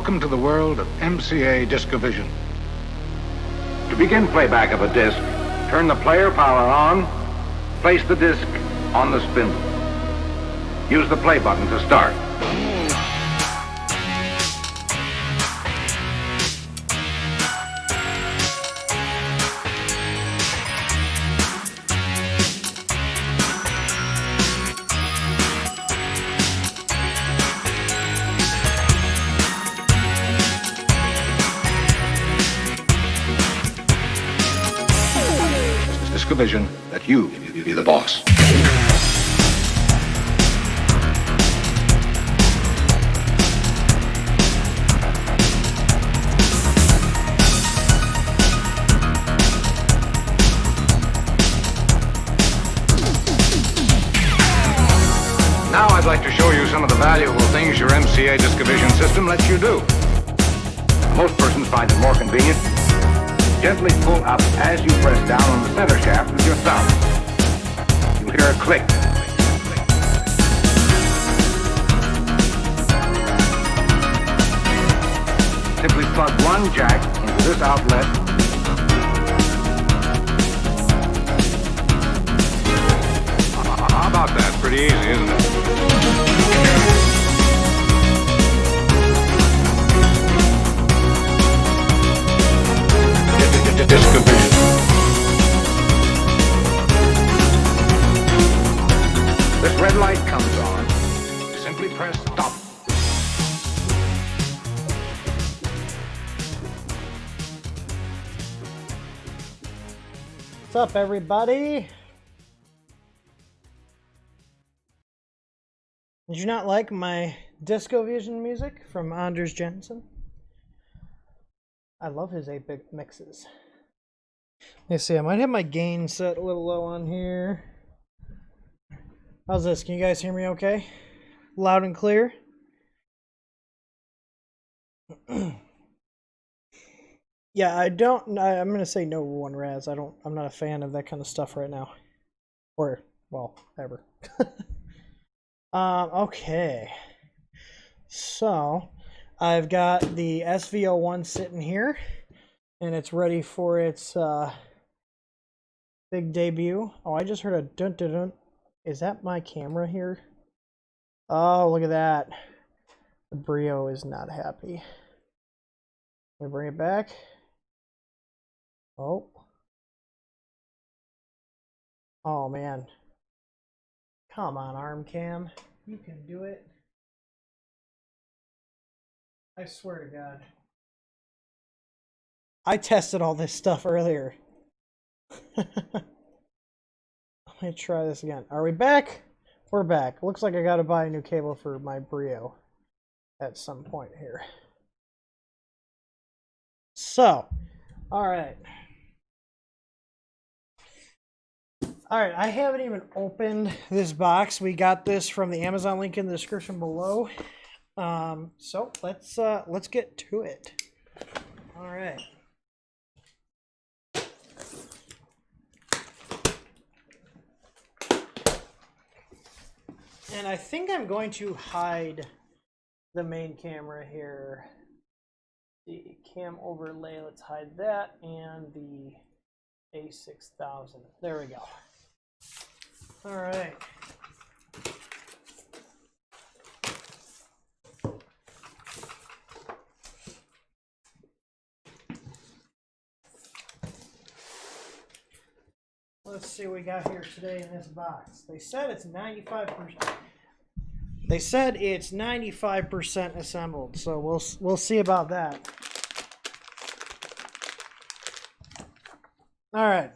Welcome to the world of MCA Discovision. To begin playback of a disc, turn the player power on, place the disc on the spindle. Use the play button to start. Discovision that you be the boss. Now I'd like to show you some of the valuable things your MCA Discovision system lets you do. Most persons find it more convenient. Gently pull up as you press down on the center shaft with your thumb. You'll hear a click. Simply plug one jack into this outlet. How about that? Pretty easy, isn't it? Discovision. This red light comes on. Simply press stop. What's up, everybody? Did you not like my Discovision music from Anders Jensen? I love his 8-bit mixes. Let's see, I might have my gain set a little low on here. How's this? Can you guys hear me okay? Loud and clear? Yeah, I'm going to say no one raz. I'm not a fan of that kind of stuff right now. Or, well, ever. Okay. So, I've got the SV01 sitting here, and it's ready for its big debut. Oh, I just heard a dun dun dun. Is that my camera here? Oh, look at that. The Brio is not happy. Let me bring it back. Oh. Oh, man. Come on, arm cam. You can do it. I swear to God. I tested all this stuff earlier. Let me try this again. Are we back? We're back. Looks like I gotta buy a new cable for my Brio at some point here. So, alright. Alright, I haven't even opened this box. We got this from the Amazon link in the description below. So let's get to it. All right. And I think I'm going to hide the main camera here. The cam overlay, let's hide that, and the A6000. There we go. All right. Let's see what we got here today in this box. They said it's 95%. They said it's 95% assembled, so we'll see about that. All right.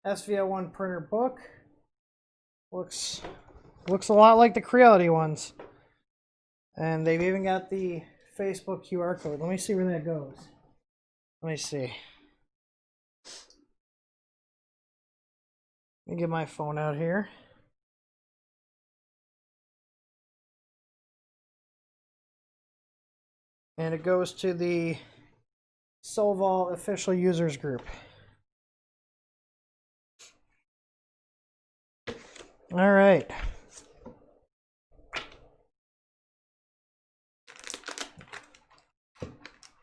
SV01 printer book. Looks a lot like the Creality ones. And they've even got the Facebook QR code. Let me see where that goes. Let me see. Let me get my phone out here. And it goes to the Sovol official users group. All right.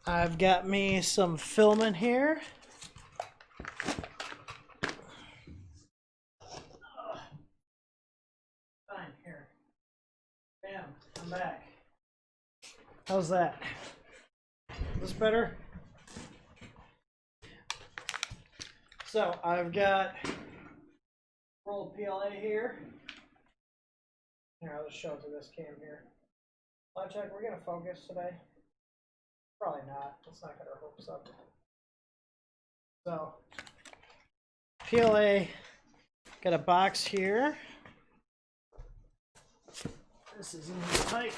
I've got me some filament here. Fine, here. Bam, I'm back. How's that? Is this better? So I've got rolled PLA here. Here, I'll just show it to this cam here. Check, we're gonna focus today. Probably not. Let's not get our hopes up. So, PLA, got a box here. This is in here tight.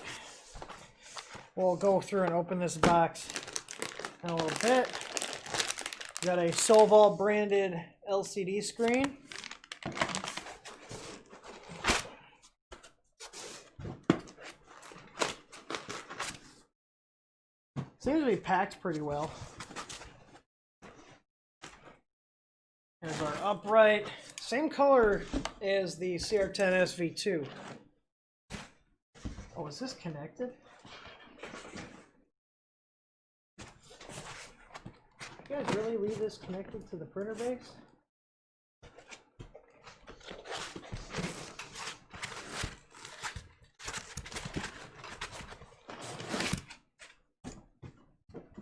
We'll go through and open this box in a little bit. Got a Sovol branded LCD screen. Seems to be packed pretty well. There's our upright. Same color as the CR10 SV2. Oh, is this connected? You guys really leave this connected to the printer base?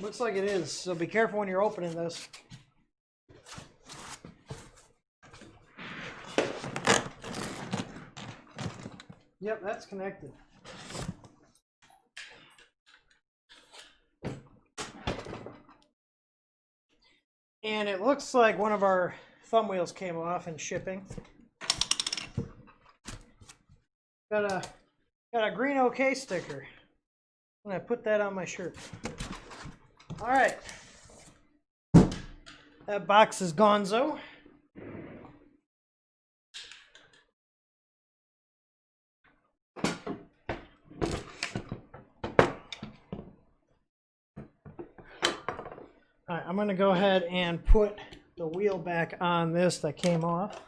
Looks like it is, so be careful when you're opening this. Yep, that's connected. And it looks like one of our thumb wheels came off in shipping. Got a green OK sticker. I'm gonna put that on my shirt. All right, that box is gonzo. All right, I'm going to go ahead and put the wheel back on this that came off.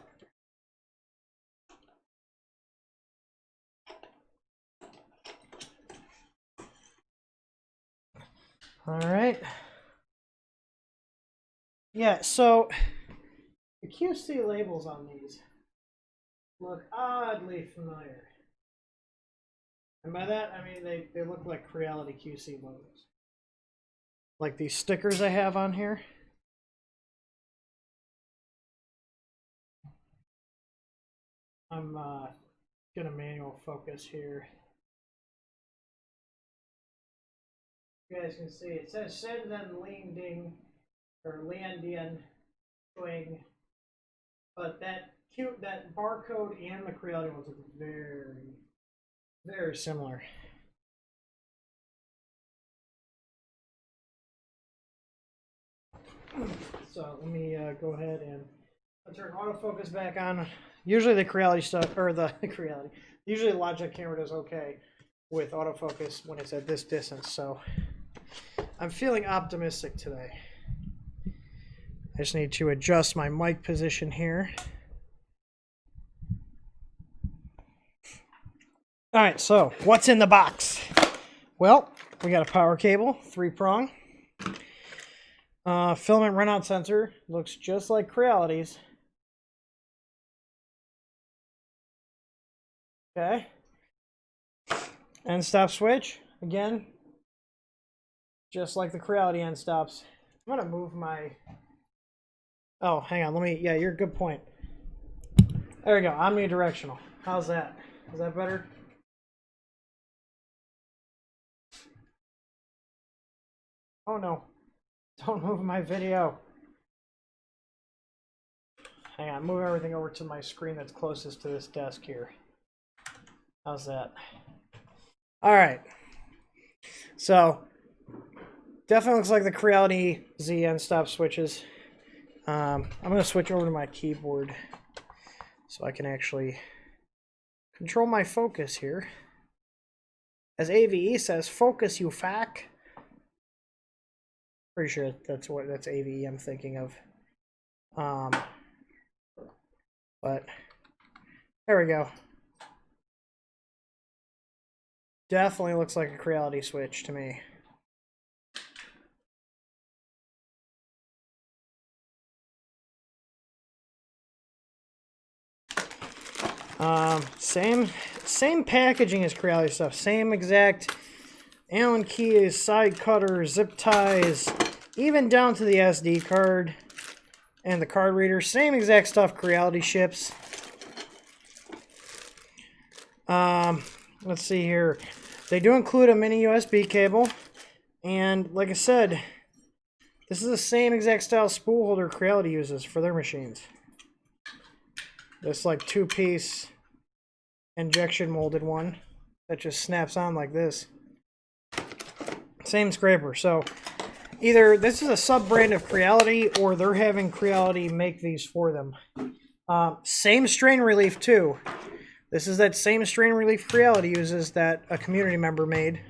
All right. Yeah, so the QC labels on these look oddly familiar. And by that, I mean they look like Creality QC logos. Like these stickers I have on here. I'm gonna manual focus here. You guys can see it says Shenzhen Ling Ding or Lian Dian Twing, but that barcode and the Creality ones look very, very similar. So let me go ahead and turn autofocus back on. Usually the Creality stuff, or the Creality, usually the Logitech camera does okay with autofocus when it's at this distance. So I'm feeling optimistic today. I just need to adjust my mic position here. All right, so what's in the box? Well, we got a power cable, 3-prong. Filament runout sensor, looks just like Creality's. Okay. End stop switch, again, just like the Creality end stops. I'm gonna move my, oh, hang on, yeah, you're a good point. There we go, omnidirectional. How's that? Is that better? Oh no, don't move my video. Hang on, move everything over to my screen that's closest to this desk here. How's that? All right. So, definitely looks like the Creality Z end stop switches. I'm going to switch over to my keyboard so I can actually control my focus here. As AVE says, focus you fack. Pretty sure that's AVE I'm thinking of. But there we go. Definitely looks like a Creality switch to me. Same packaging as Creality stuff. Same exact Allen keys, side cutters, zip ties, even down to the SD card and the card reader. Same exact stuff Creality ships. Let's see here. They do include a mini USB cable. And like I said, this is the same exact style spool holder Creality uses for their machines. This like 2-piece injection molded one that just snaps on like this. Same scraper. So either this is a sub-brand of Creality or they're having Creality make these for them. Same strain relief too. This is that same strain relief Creality uses that a community member made.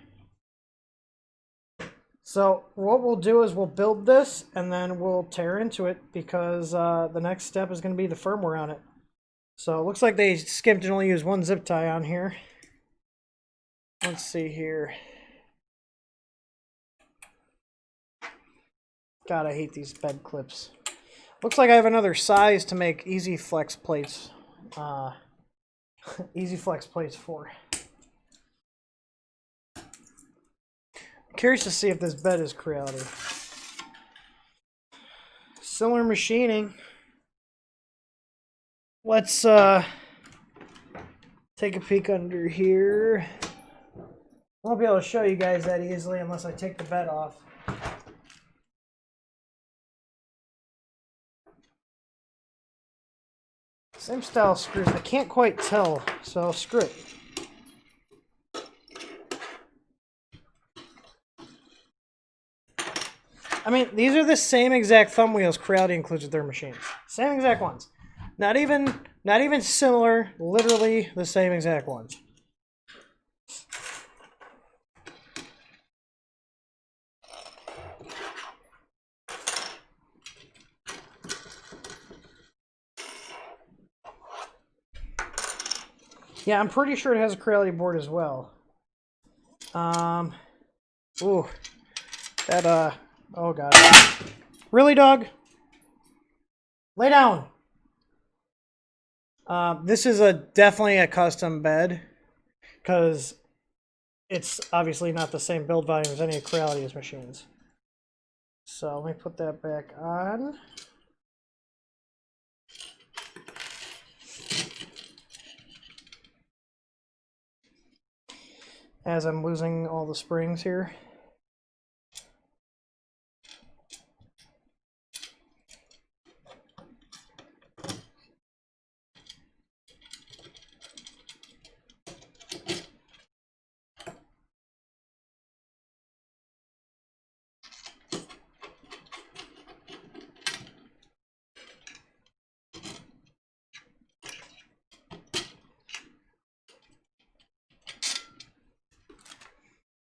So what we'll do is we'll build this and then we'll tear into it because the next step is going to be the firmware on it. So it looks like they skipped and only used one zip tie on here. Let's see here. God, I hate these bed clips. Looks like I have another size to make easy flex plates. Easy flex plates for. Curious to see if this bed is Creality. Similar machining. Let's take a peek under here. I won't be able to show you guys that easily unless I take the bed off. Same style screws. I can't quite tell, so screw it. I mean, these are the same exact thumb wheels Creality includes with their machines. Same exact ones. Not even similar, literally the same exact ones. Yeah, I'm pretty sure it has a Creality board as well. Ooh. That, oh god. Really, dog? Lay down! This is definitely a custom bed, because it's obviously not the same build volume as any of Creality's machines. So let me put that back on. As I'm losing all the springs here.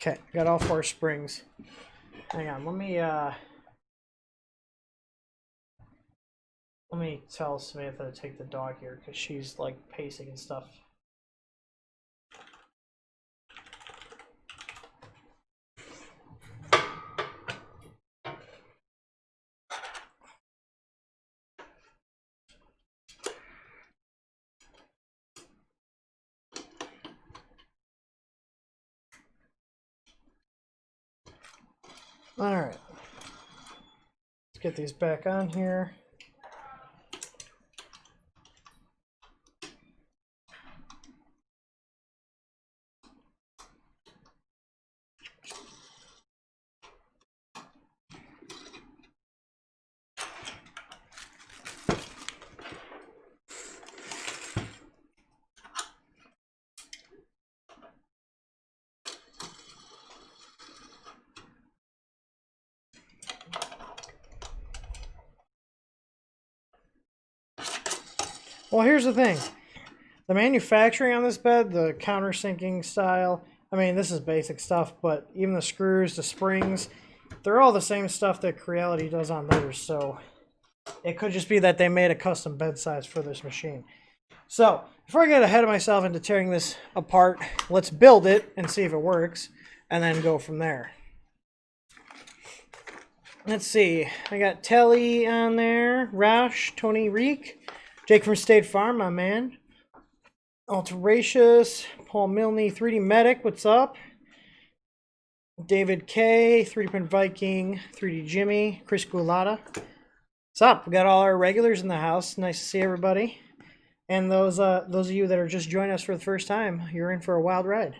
Okay, got all 4 springs. Hang on, let me tell Samantha to take the dog here because she's like pacing and stuff. All right, let's get these back on here. Well, here's the thing. The manufacturing on this bed, the countersinking style, I mean, this is basic stuff, but even the screws, the springs, they're all the same stuff that Creality does on theirs, so it could just be that they made a custom bed size for this machine. So, before I get ahead of myself into tearing this apart, let's build it and see if it works, and then go from there. Let's see, I got Telly on there, Roush, Tony Reek, Jake from State Farm, my man. Alteracious, Paul Milne, 3D Medic, what's up? David K, 3D Print Viking, 3D Jimmy, Chris Gulata. What's up? We got all our regulars in the house. Nice to see everybody. And those of you that are just joining us for the first time, you're in for a wild ride.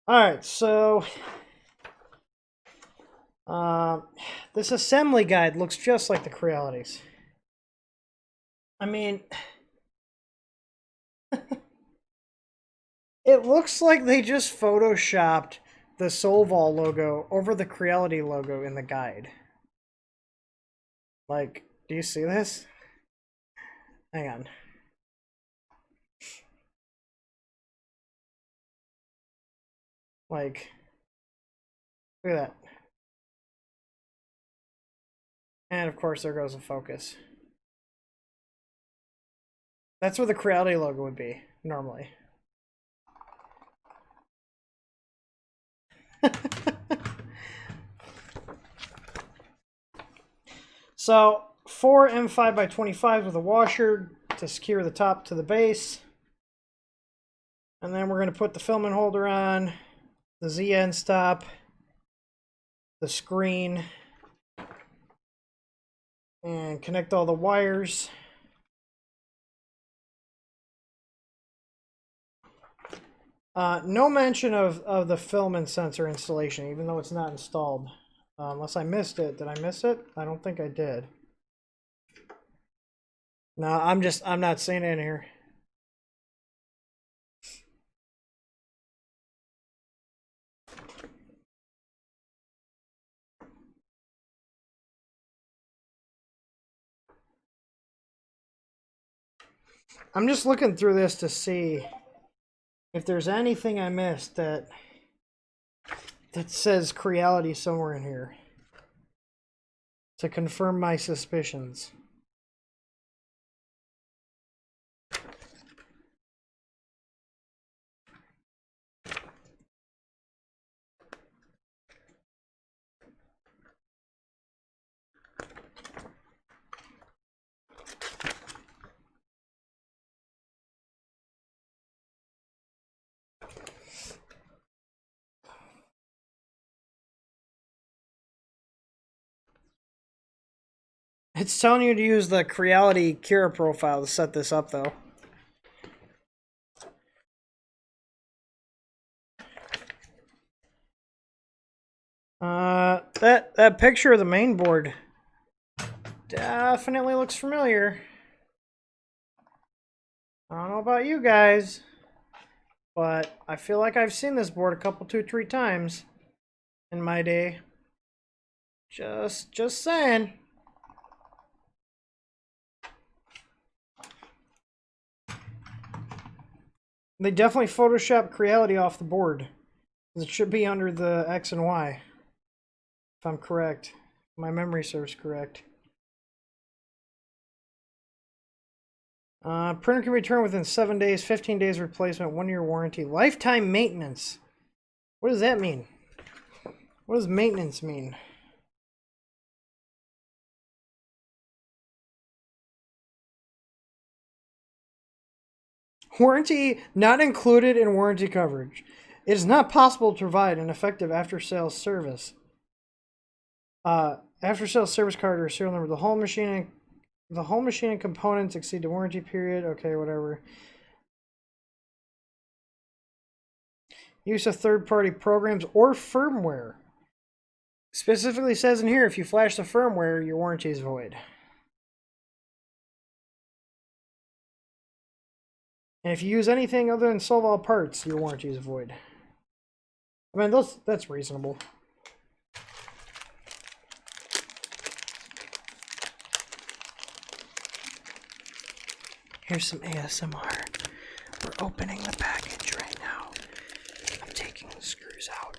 All right, so this assembly guide looks just like the Crealities. I mean, it looks like they just photoshopped the Sovol logo over the Creality logo in the guide. Like, do you see this? Hang on. Like, look at that. And of course, there goes the focus. That's where the Creality logo would be, normally. So 4 M5 by 25 with a washer to secure the top to the base. And then we're going to put the filament holder on, the Z end stop, the screen, and connect all the wires. No mention of the filament sensor installation, even though it's not installed. Unless I missed it. Did I miss it? I don't think I did. No, I'm not seeing it in here. I'm just looking through this to see if there's anything I missed that says Creality somewhere in here to confirm my suspicions. It's telling you to use the Creality Kira profile to set this up, though. That picture of the main board definitely looks familiar. I don't know about you guys, but I feel like I've seen this board a couple, 2, 3 times in my day. Just saying. They definitely photoshopped Creality off the board. It should be under the X and Y, if I'm correct. My memory serves correct. Printer can return within 7 days, 15 days replacement, 1-year warranty, lifetime maintenance. What does that mean? What does maintenance mean? Warranty not included in warranty coverage. It is not possible to provide an effective after-sales service. After-sales service card or serial number. The whole machine and components exceed the warranty period. Okay, whatever. Use of third-party programs or firmware. Specifically says in here, if you flash the firmware, your warranty is void. And if you use anything other than Sovol parts, your warranty is void. I mean, that's reasonable. Here's some ASMR. We're opening the package right now. I'm taking the screws out.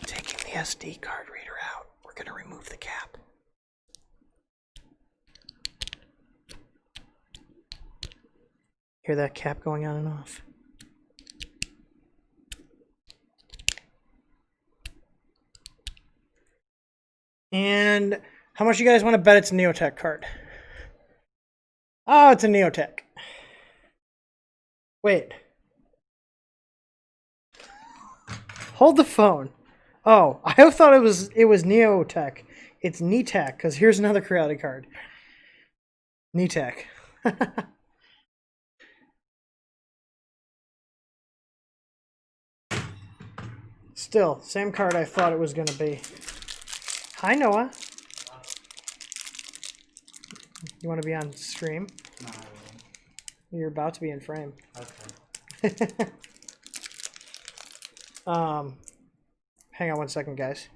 Taking the SD card reader out. We're going to remove the cap. Hear that cap going on and off? And how much you guys want to bet it's a Neotech card? Oh, it's a Neotech. Wait. Hold the phone. Oh, I thought it was Neotech. It's Netech, because here's another Creality card. Netech. Still, same card I thought it was going to be. Hi, Noah. You want to be on stream? No, I You're about to be in frame. won't. Okay. Hang on one second, guys.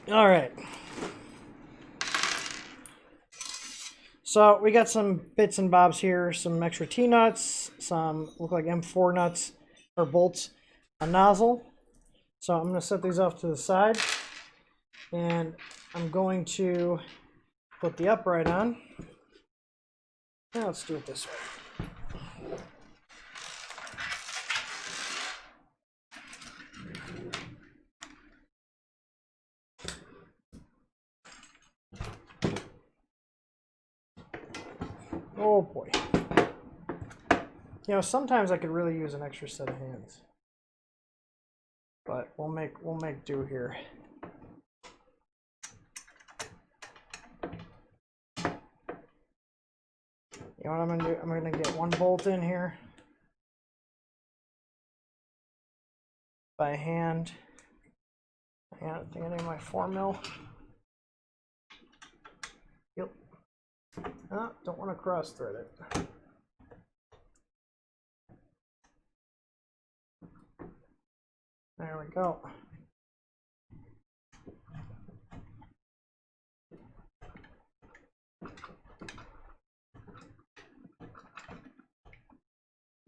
All right. So we got some bits and bobs here, some extra T-nuts, some look like M4 nuts or bolts, a nozzle. So I'm going to set these off to the side, and I'm going to put the upright on. Now let's do it this way. Oh boy. You know, sometimes I could really use an extra set of hands. But we'll make do here. You know what I'm gonna do? I'm gonna get one bolt in here by hand. I think I need my 4mm. Yep. Oh, don't want to cross thread it. There we go.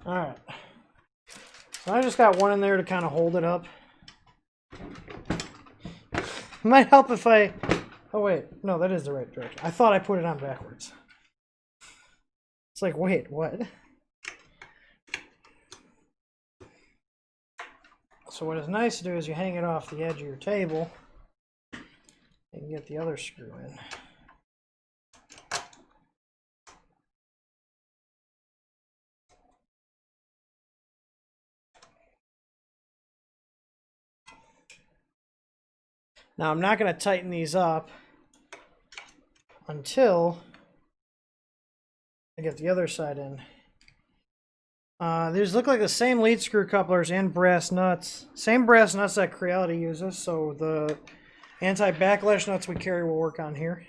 All right. So I just got one in there to kind of hold it up. Might help if I... Oh, wait. No, that is the right direction. I thought I put it on backwards. It's like, wait, what? So what is nice to do is you hang it off the edge of your table and get the other screw in. Now I'm not going to tighten these up until I get the other side in. These look like the same lead screw couplers and brass nuts. Same brass nuts that Creality uses, so the anti-backlash nuts we carry will work on here.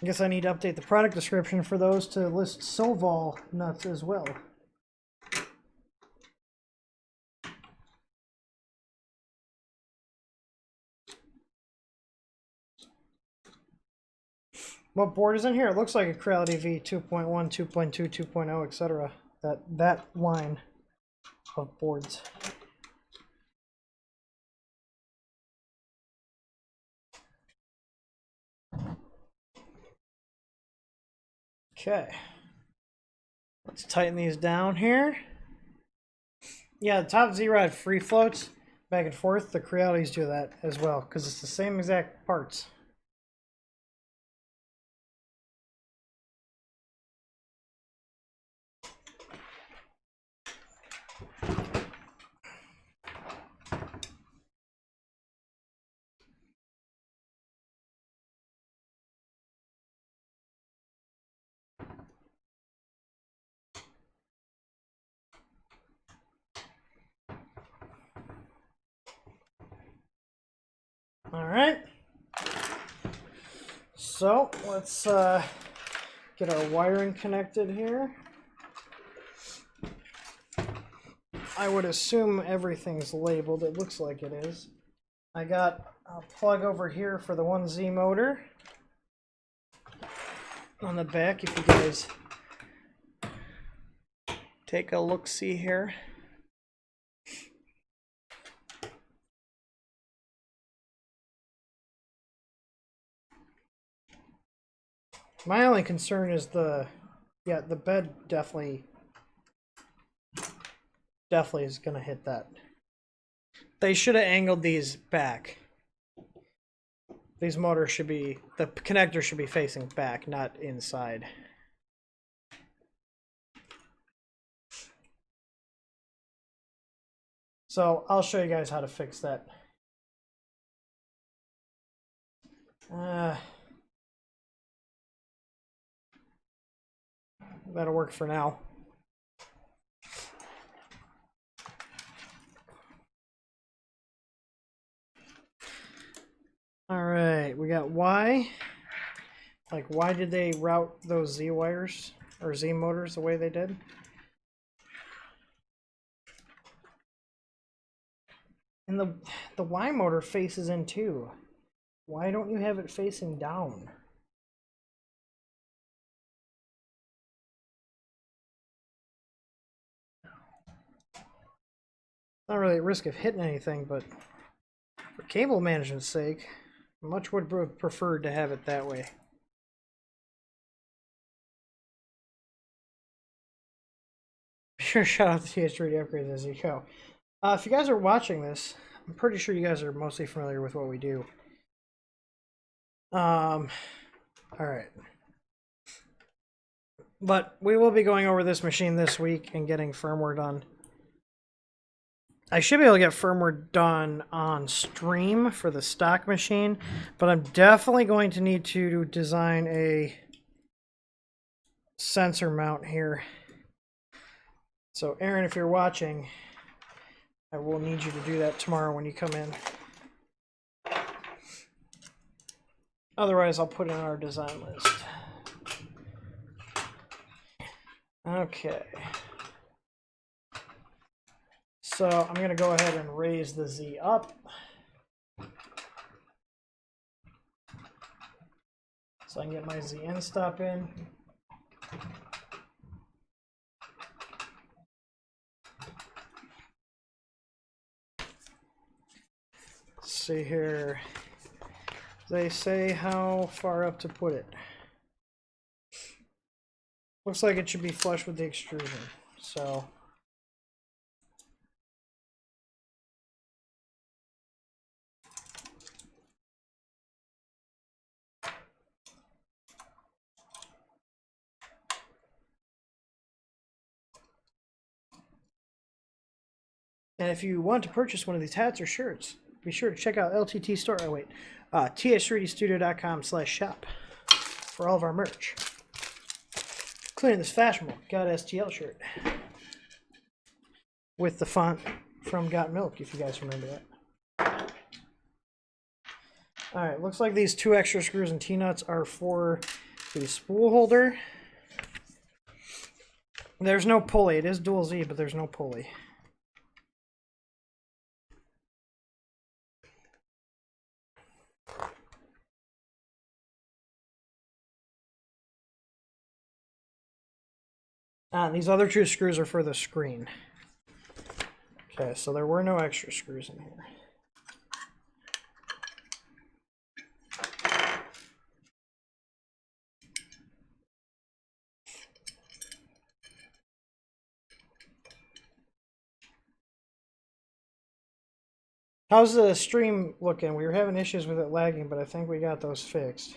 I guess I need to update the product description for those to list Sovol nuts as well. What board is in here? It looks like a Creality V 2.1, 2.2, 2.0, etc. That line of boards. Okay. Let's tighten these down here. Yeah, the top Z-Rod free floats back and forth. The Crealities do that as well because it's the same exact parts. All right. So let's get our wiring connected here. I would assume everything's labeled. It looks like it is. I got I'll plug over here for the 1Z motor on the back if you guys take a look-see here. My only concern is the bed definitely is going to hit that. They should have angled these back. These motors should be, the connector should be facing back, not inside. So I'll show you guys how to fix that. That'll work for now. All right, we got Y. Like, why did they route those Z wires or Z motors the way they did? And the Y motor faces in too. Why don't you have it facing down? Not really at risk of hitting anything, but for cable management's sake, much would have preferred to have it that way. Be sure to shout out the TH3D upgrades as you go. If you guys are watching this, I'm pretty sure you guys are mostly familiar with what we do. All right. But we will be going over this machine this week and getting firmware done. I should be able to get firmware done on stream for the stock machine, but I'm definitely going to need to design a sensor mount here. So Aaron, if you're watching, I will need you to do that tomorrow when you come in. Otherwise, I'll put it in our design list. Okay. So I'm going to go ahead and raise the Z up. So I can get my Z end stop in. Let's see here. They say how far up to put it. Looks like it should be flush with the extrusion. So and if you want to purchase one of these hats or shirts, be sure to check out LTT Store. Oh wait, th3dstudio.com/shop for all of our merch, including this fashionable Got STL shirt with the font from Got Milk, if you guys remember that. All right, looks like these 2 extra screws and T-nuts are for the spool holder. There's no pulley. It is dual Z, but there's no pulley. And these other 2 screws are for the screen. Okay, so there were no extra screws in here. How's the stream looking? We were having issues with it lagging, but I think we got those fixed.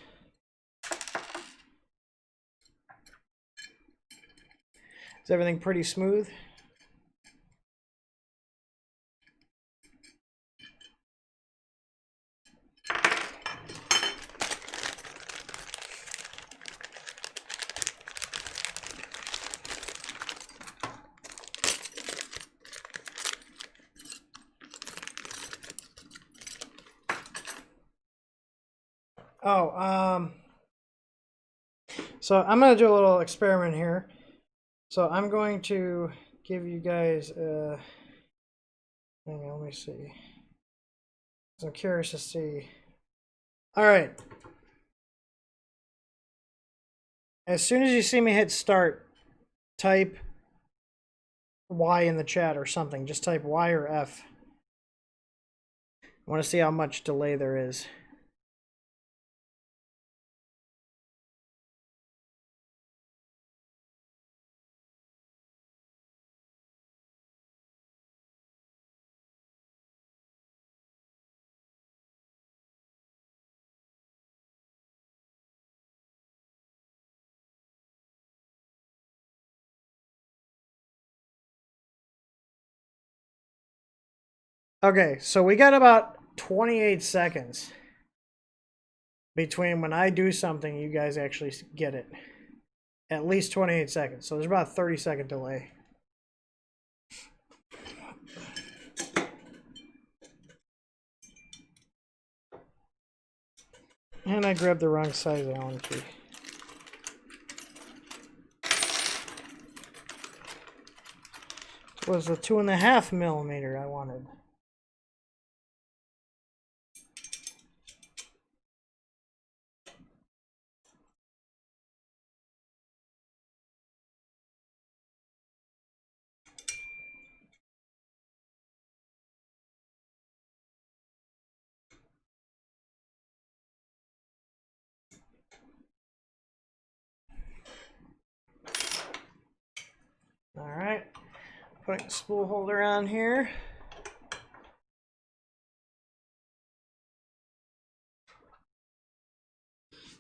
Is everything pretty smooth? So I'm going to do a little experiment here. So I'm going to give you guys hang on, let me see. I'm curious to see. All right. As soon as you see me hit start, type Y in the chat or something. Just type Y or F. I want to see how much delay there is. Okay, so we got about 28 seconds between when I do something, you guys actually get it. At least 28 seconds. So there's about a 30-second delay. And I grabbed the wrong size Allen key. It was the 2.5 millimeter I wanted. All right, putting the spool holder on here.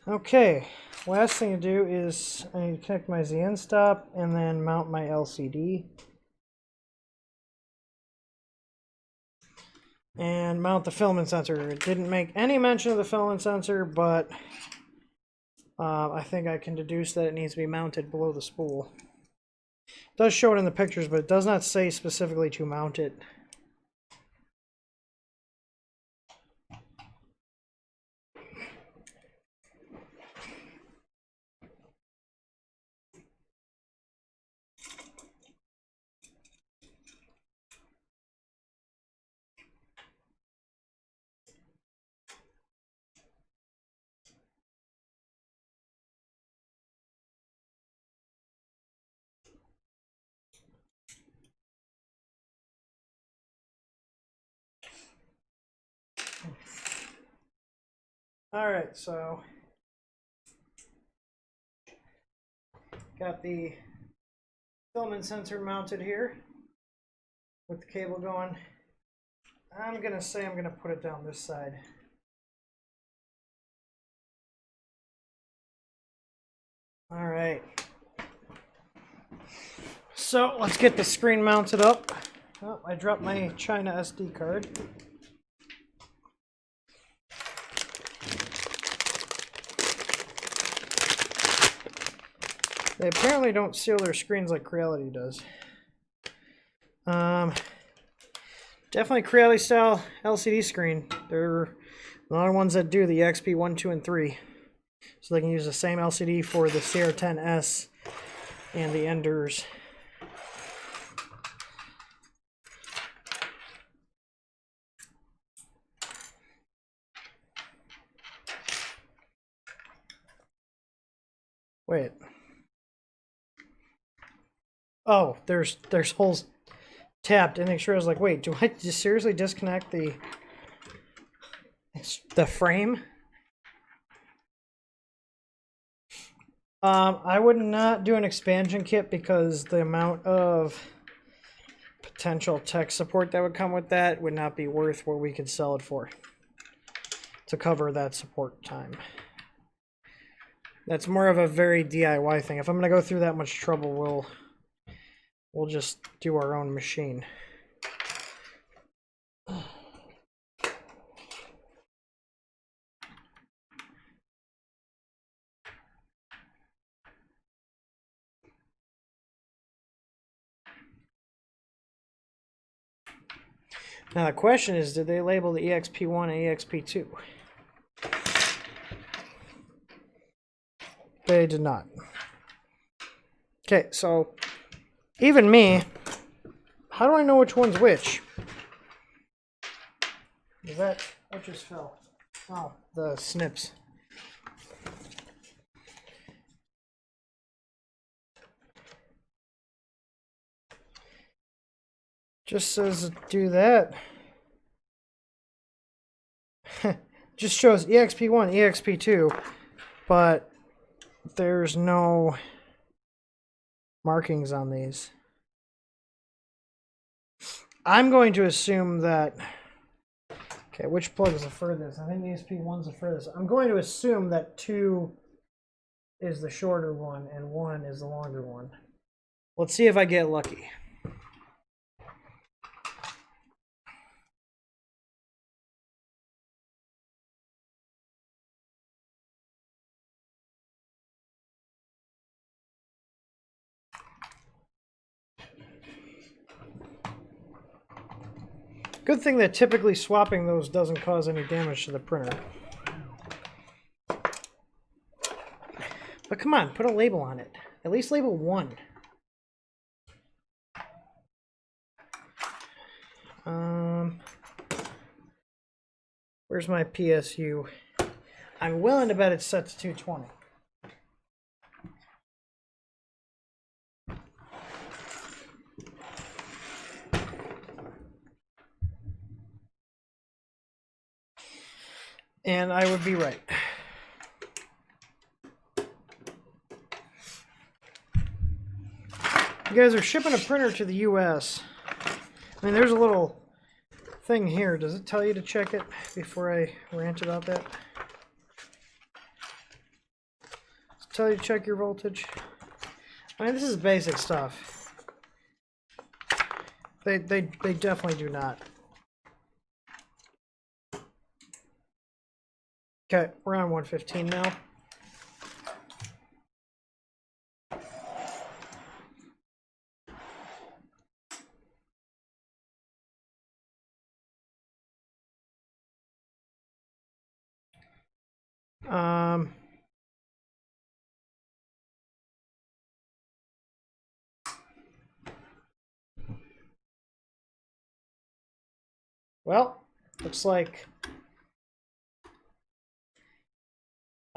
Okay, last thing to do is I need to connect my ZN stop and then mount my LCD. And mount the filament sensor. It didn't make any mention of the filament sensor, but I think I can deduce that it needs to be mounted below the spool. It does show it in the pictures, but it does not say specifically to mount it. All right, so got the filament sensor mounted here with the cable going. I'm gonna say I'm gonna put it down this side. All right. So let's get the screen mounted up. Oh, I dropped my China SD card. They apparently don't seal their screens like Creality does. Definitely Creality style LCD screen. They're the only ones that do the XP1, 2, and 3. So they can use the same LCD for the CR10S and the Enders. Wait. Oh, there's holes tapped, and make sure I was like, wait, do I just seriously disconnect the frame? I would not do an expansion kit because the amount of potential tech support that would come with that would not be worth what we could sell it for to cover that support time. That's more of a very DIY thing. If I'm going to go through that much trouble, we'll just do our own machine. Now the question is, did they label the EXP1 and EXP2? They did not. Okay, so even me, how do I know which one's which? Is that What just fell? Oh, the snips. Just says do that. Just shows EXP1, EXP2, but there's no markings on these. I'm going to assume that... Okay, which plug is the furthest? I think ESP1's the furthest. I'm going to assume that 2 is the shorter one and 1 is the longer one. Let's see if I get lucky. Good thing that typically swapping those doesn't cause any damage to the printer. But come on, put a label on it. At least label 1. Where's my PSU? I'm willing to bet it's set to 220. And I would be right. You guys are shipping a printer to the US. I mean, there's a little thing here. Does it tell you to check it before I rant about that? Does it tell you to check your voltage? I mean, this is basic stuff. They definitely do not. Okay, we're on 115 now. Well, looks like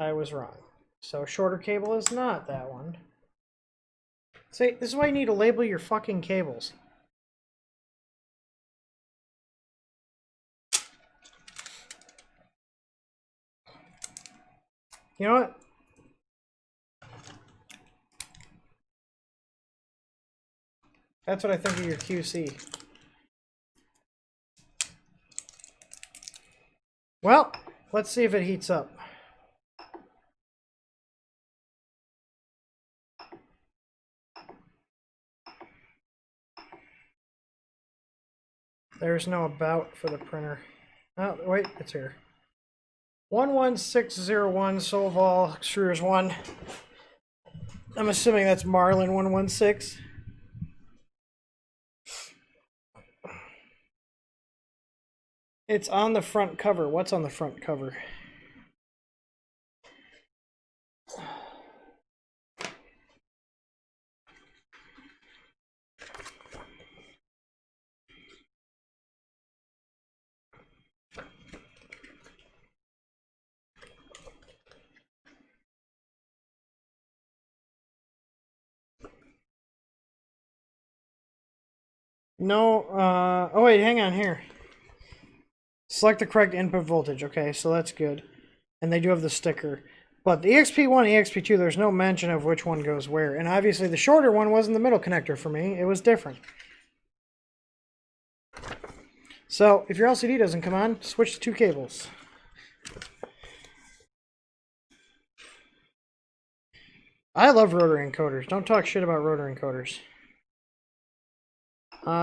I was wrong. So shorter cable is not that one. See, this is why you need to label your fucking cables. You know what? That's what I think of your QC. Well, let's see if it heats up. There's no about for the printer. Oh, wait, it's here. 11601 Sovol extruders 1. I'm assuming that's Marlin 116. It's on the front cover. What's on the front cover? No, oh wait, hang on here. Select the correct input voltage. Okay, so that's good. And they do have the sticker. But the EXP1 and EXP2, there's no mention of which one goes where. And obviously the shorter one wasn't the middle connector for me. It was different. So, if your LCD doesn't come on, switch to 2 cables. I love rotary encoders. Don't talk shit about rotary encoders.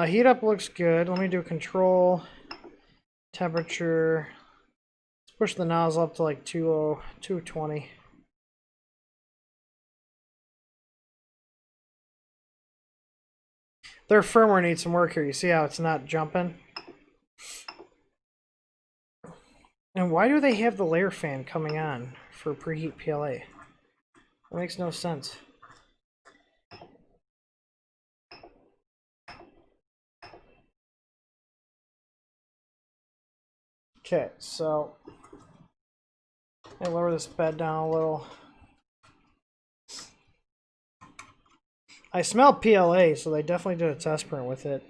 Heat up looks good. Let me do control, temperature. Let's push the nozzle up to like 220. Their firmware needs some work here. You see how it's not jumping? And why do they have the layer fan coming on for preheat PLA? That makes no sense. Okay, so I lower this bed down a little. I smell PLA, so they definitely did a test print with it.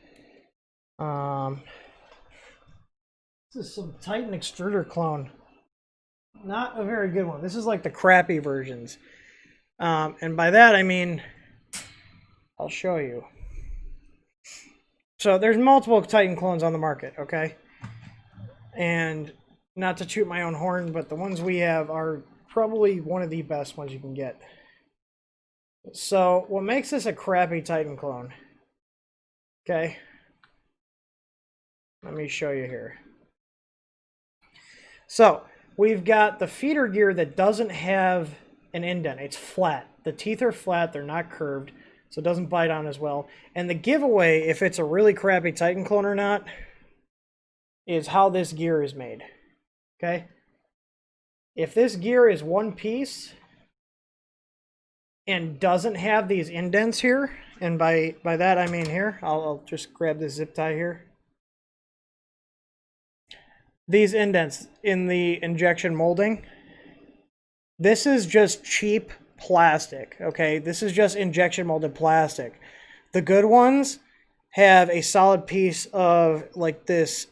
This is some Titan extruder clone. Not a very good one. This is like the crappy versions. And by that I mean, I'll show you. So there's multiple Titan clones on the market, okay? And not to toot my own horn, but the ones we have are probably one of the best ones you can get. So what makes this a crappy Titan clone? Okay. Let me show you here. So we've got the feeder gear that doesn't have an indent. It's flat. The teeth are flat. They're not curved, so it doesn't bite on as well. And the giveaway, if it's a really crappy Titan clone or not, is how this gear is made. Okay? If this gear is one piece and doesn't have these indents here, and by that I mean here, I'll just grab this zip tie here. These indents in the injection molding, this is just cheap plastic, okay? This is just injection molded plastic. The good ones have a solid piece of like this,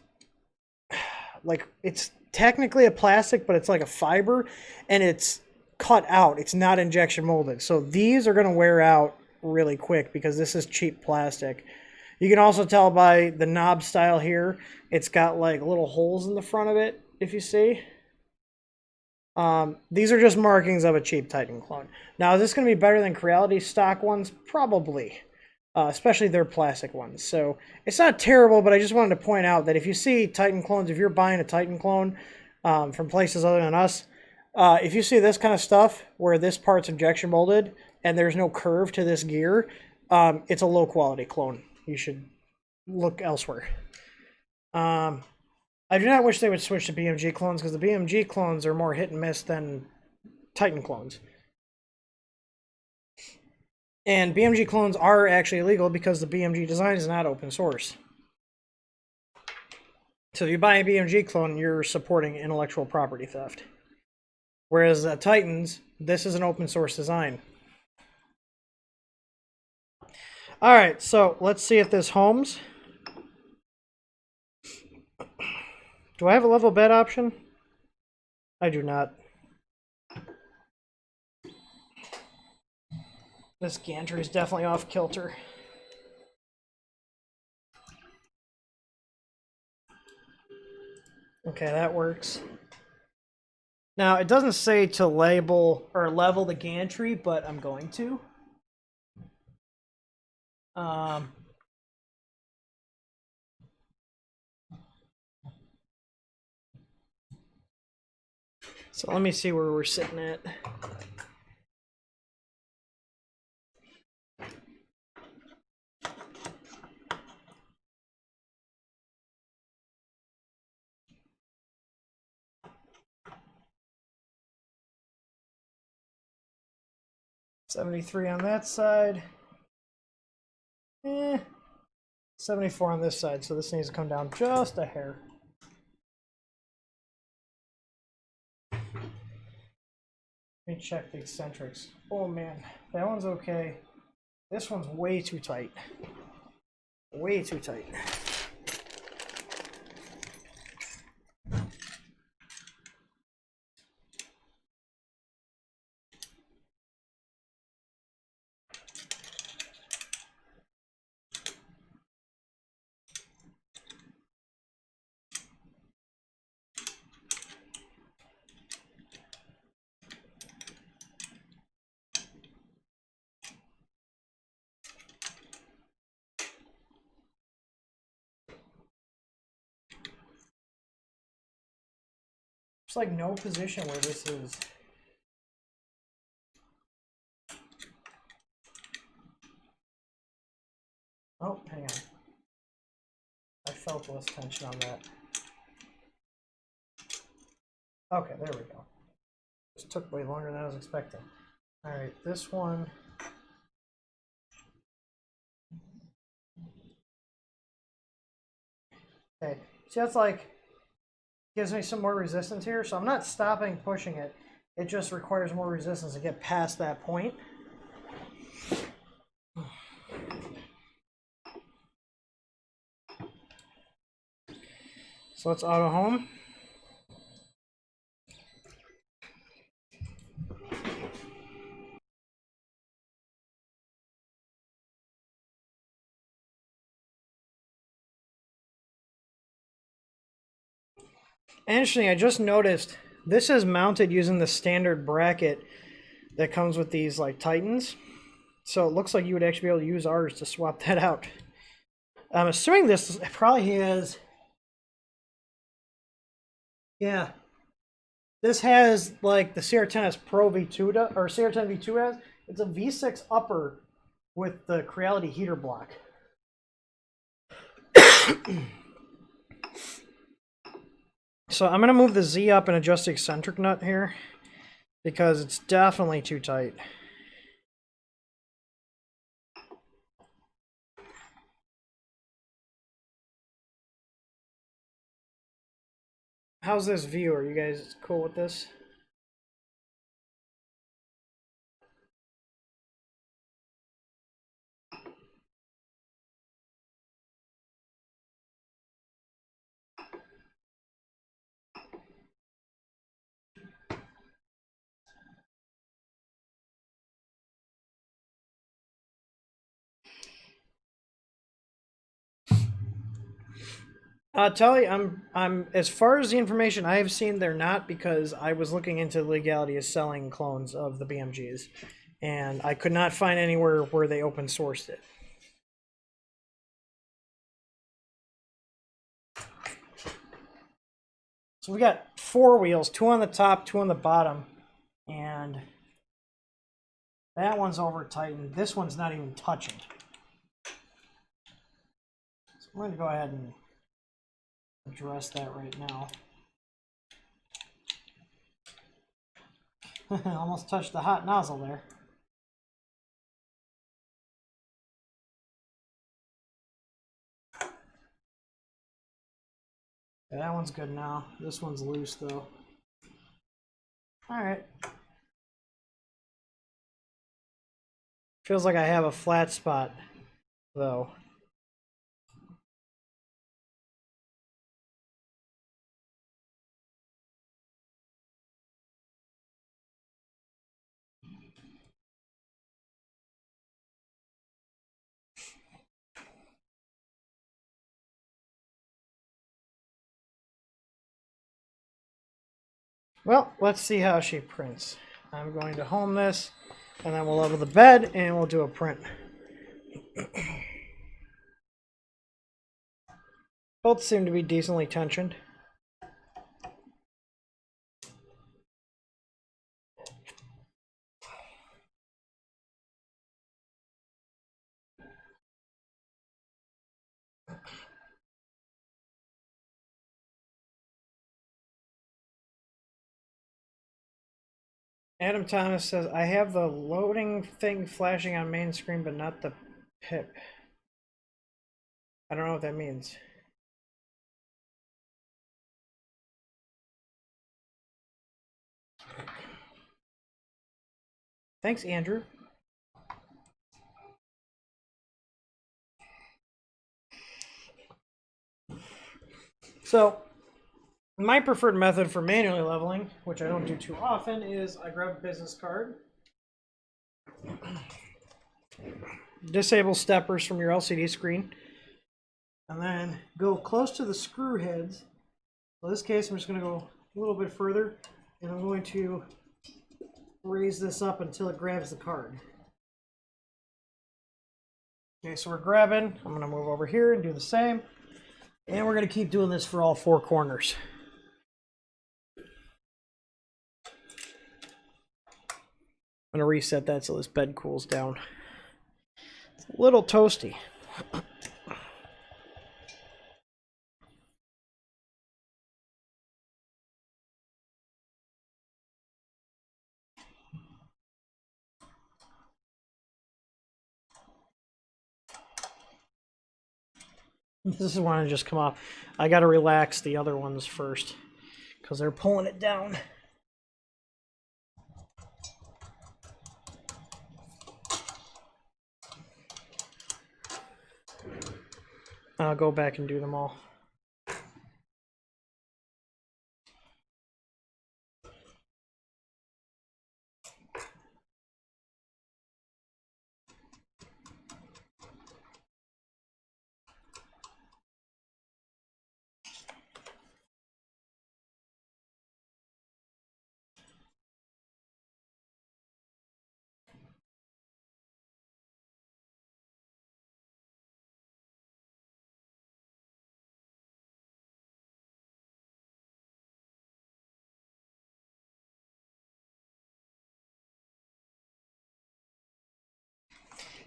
like it's technically a plastic, but it's like a fiber, and it's cut out. It's not injection molded. So these are going to wear out really quick because this is cheap plastic. You can also tell by the knob style here, it's got like little holes in the front of it, if you see. These are just markings of a cheap Titan clone. Now, is this going to be better than Creality stock ones? Probably, especially their plastic ones. So it's not terrible, but I just wanted to point out that if you see Titan clones, if you're buying a Titan clone from places other than us, if you see this kind of stuff where this part's injection molded and there's no curve to this gear, it's a low quality clone. You should look elsewhere. I do not wish they would switch to BMG clones because the BMG clones are more hit and miss than Titan clones. And BMG clones are actually illegal because the BMG design is not open source. So if you buy a BMG clone, you're supporting intellectual property theft. Whereas Titans, this is an open source design. Alright, so let's see if this homes. Do I have a level bed option? I do not. This gantry is definitely off kilter. Okay, that works. Now, it doesn't say to label or level the gantry, but I'm going to. So let me see where we're sitting at. $73 on that side. 74 on this side, so this needs to come down just a hair. Let me check the eccentrics. Oh man, that one's okay. This one's way too tight. Way too tight. There's like no position where this is. Oh, hang on. I felt less tension on that. Okay, there we go. This took way longer than I was expecting. Alright, this one. Okay, so that's like gives me some more resistance here, so I'm not stopping pushing it. It just requires more resistance to get past that point. So let's auto home. Interesting, I just noticed this is mounted using the standard bracket that comes with these like Titans. So it looks like you would actually be able to use ours to swap that out. I'm assuming this probably has... Yeah. This has like the CR10S Pro V2 or CR10 V2 has. It's a V6 upper with the Creality heater block. So I'm going to move the Z up and adjust the eccentric nut here because it's definitely too tight. How's this view? Are you guys cool with this? I'll tell you, I'm as far as the information I have seen, they're not, because I was looking into the legality of selling clones of the BMGs, and I could not find anywhere where they open sourced it. So we got 4 wheels, 2 on the top, 2 on the bottom, and that one's over tightened. This one's not even touching. So I'm going to go ahead and address that right now. Almost touched the hot nozzle there. Yeah, that one's good now. This one's loose though. Alright. Feels like I have a flat spot though. Well, let's see how she prints. I'm going to home this, and then we'll level the bed, and we'll do a print. Both seem to be decently tensioned. Adam Thomas says, I have the loading thing flashing on main screen, but not the pip. I don't know what that means. Thanks, Andrew. So, my preferred method for manually leveling, which I don't do too often, is I grab a business card, disable steppers from your LCD screen, and then go close to the screw heads. In this case, I'm just going to go a little bit further, and I'm going to raise this up until it grabs the card. Okay, so we're grabbing. I'm going to move over here and do the same. And we're going to keep doing this for all 4 corners. I'm going to reset that so this bed cools down. It's a little toasty. This is one to just come off. I got to relax the other ones first. because they're pulling it down. I'll go back and do them all.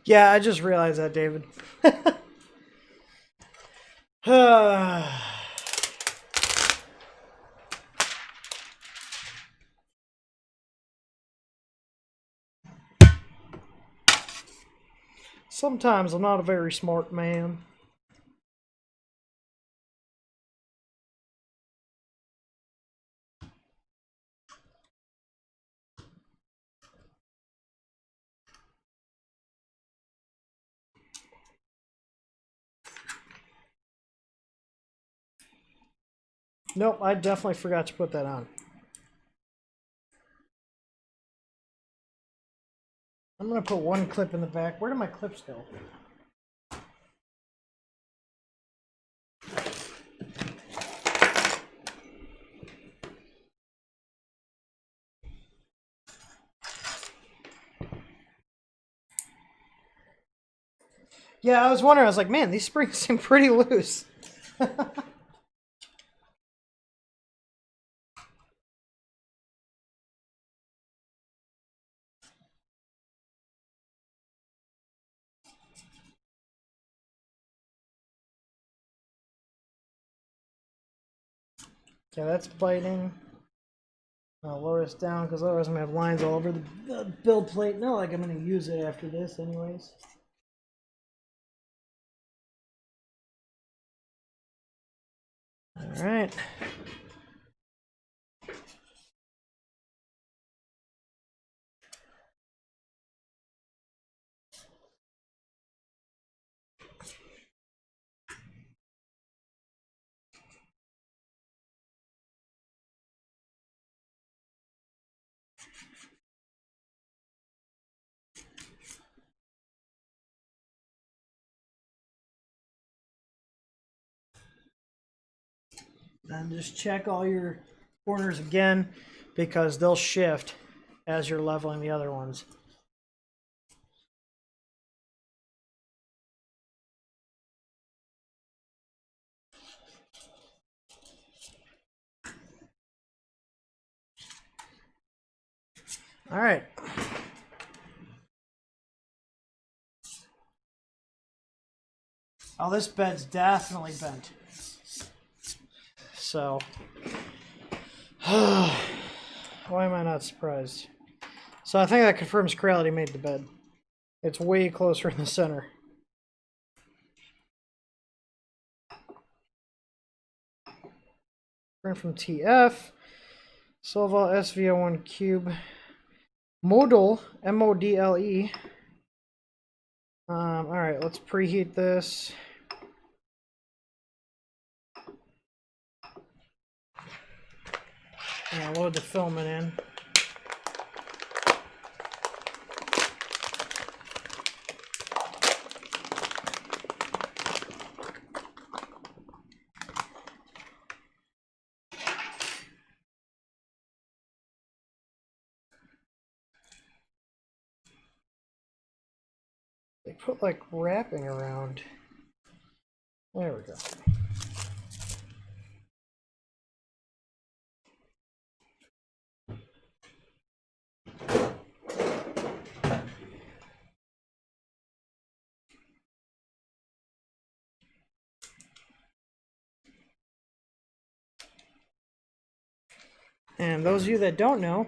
Yeah, I just realized that, David. Sometimes I'm not a very smart man. Nope, I definitely forgot to put that on. I'm going to put one clip in the back. Where do my clips go? Yeah, I was wondering. I was like, man, these springs seem pretty loose. Okay, that's biting. I'll lower this down because otherwise I'm going to have lines all over the build plate. Not like I'm going to use it after this anyways. All right. And just check all your corners again because they'll shift as you're leveling the other ones. All right. Oh, this bed's definitely bent. So, why am I not surprised? So I think that confirms Creality made the bed. It's way closer in the center. Print from TF. Sovol SV01 cube. Model, M-O-D-L-E. All right, let's preheat this. And load the filament in. They put like wrapping around. There we go. And those of you that don't know,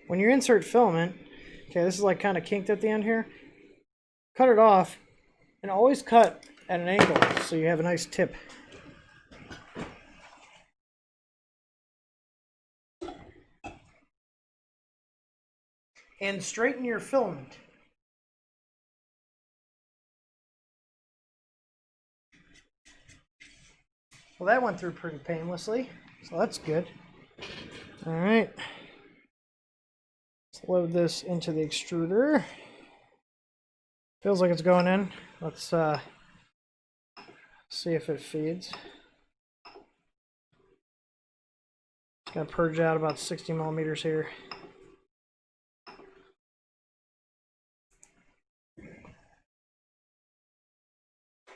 when you insert filament, okay, this is like kind of kinked at the end here, cut it off and always cut at an angle so you have a nice tip. and straighten your filament. Well, that went through pretty painlessly, so that's good. All right. Let's load this into the extruder. Feels like it's going in. Let's see if it feeds. It's gonna purge out about 60 millimeters here.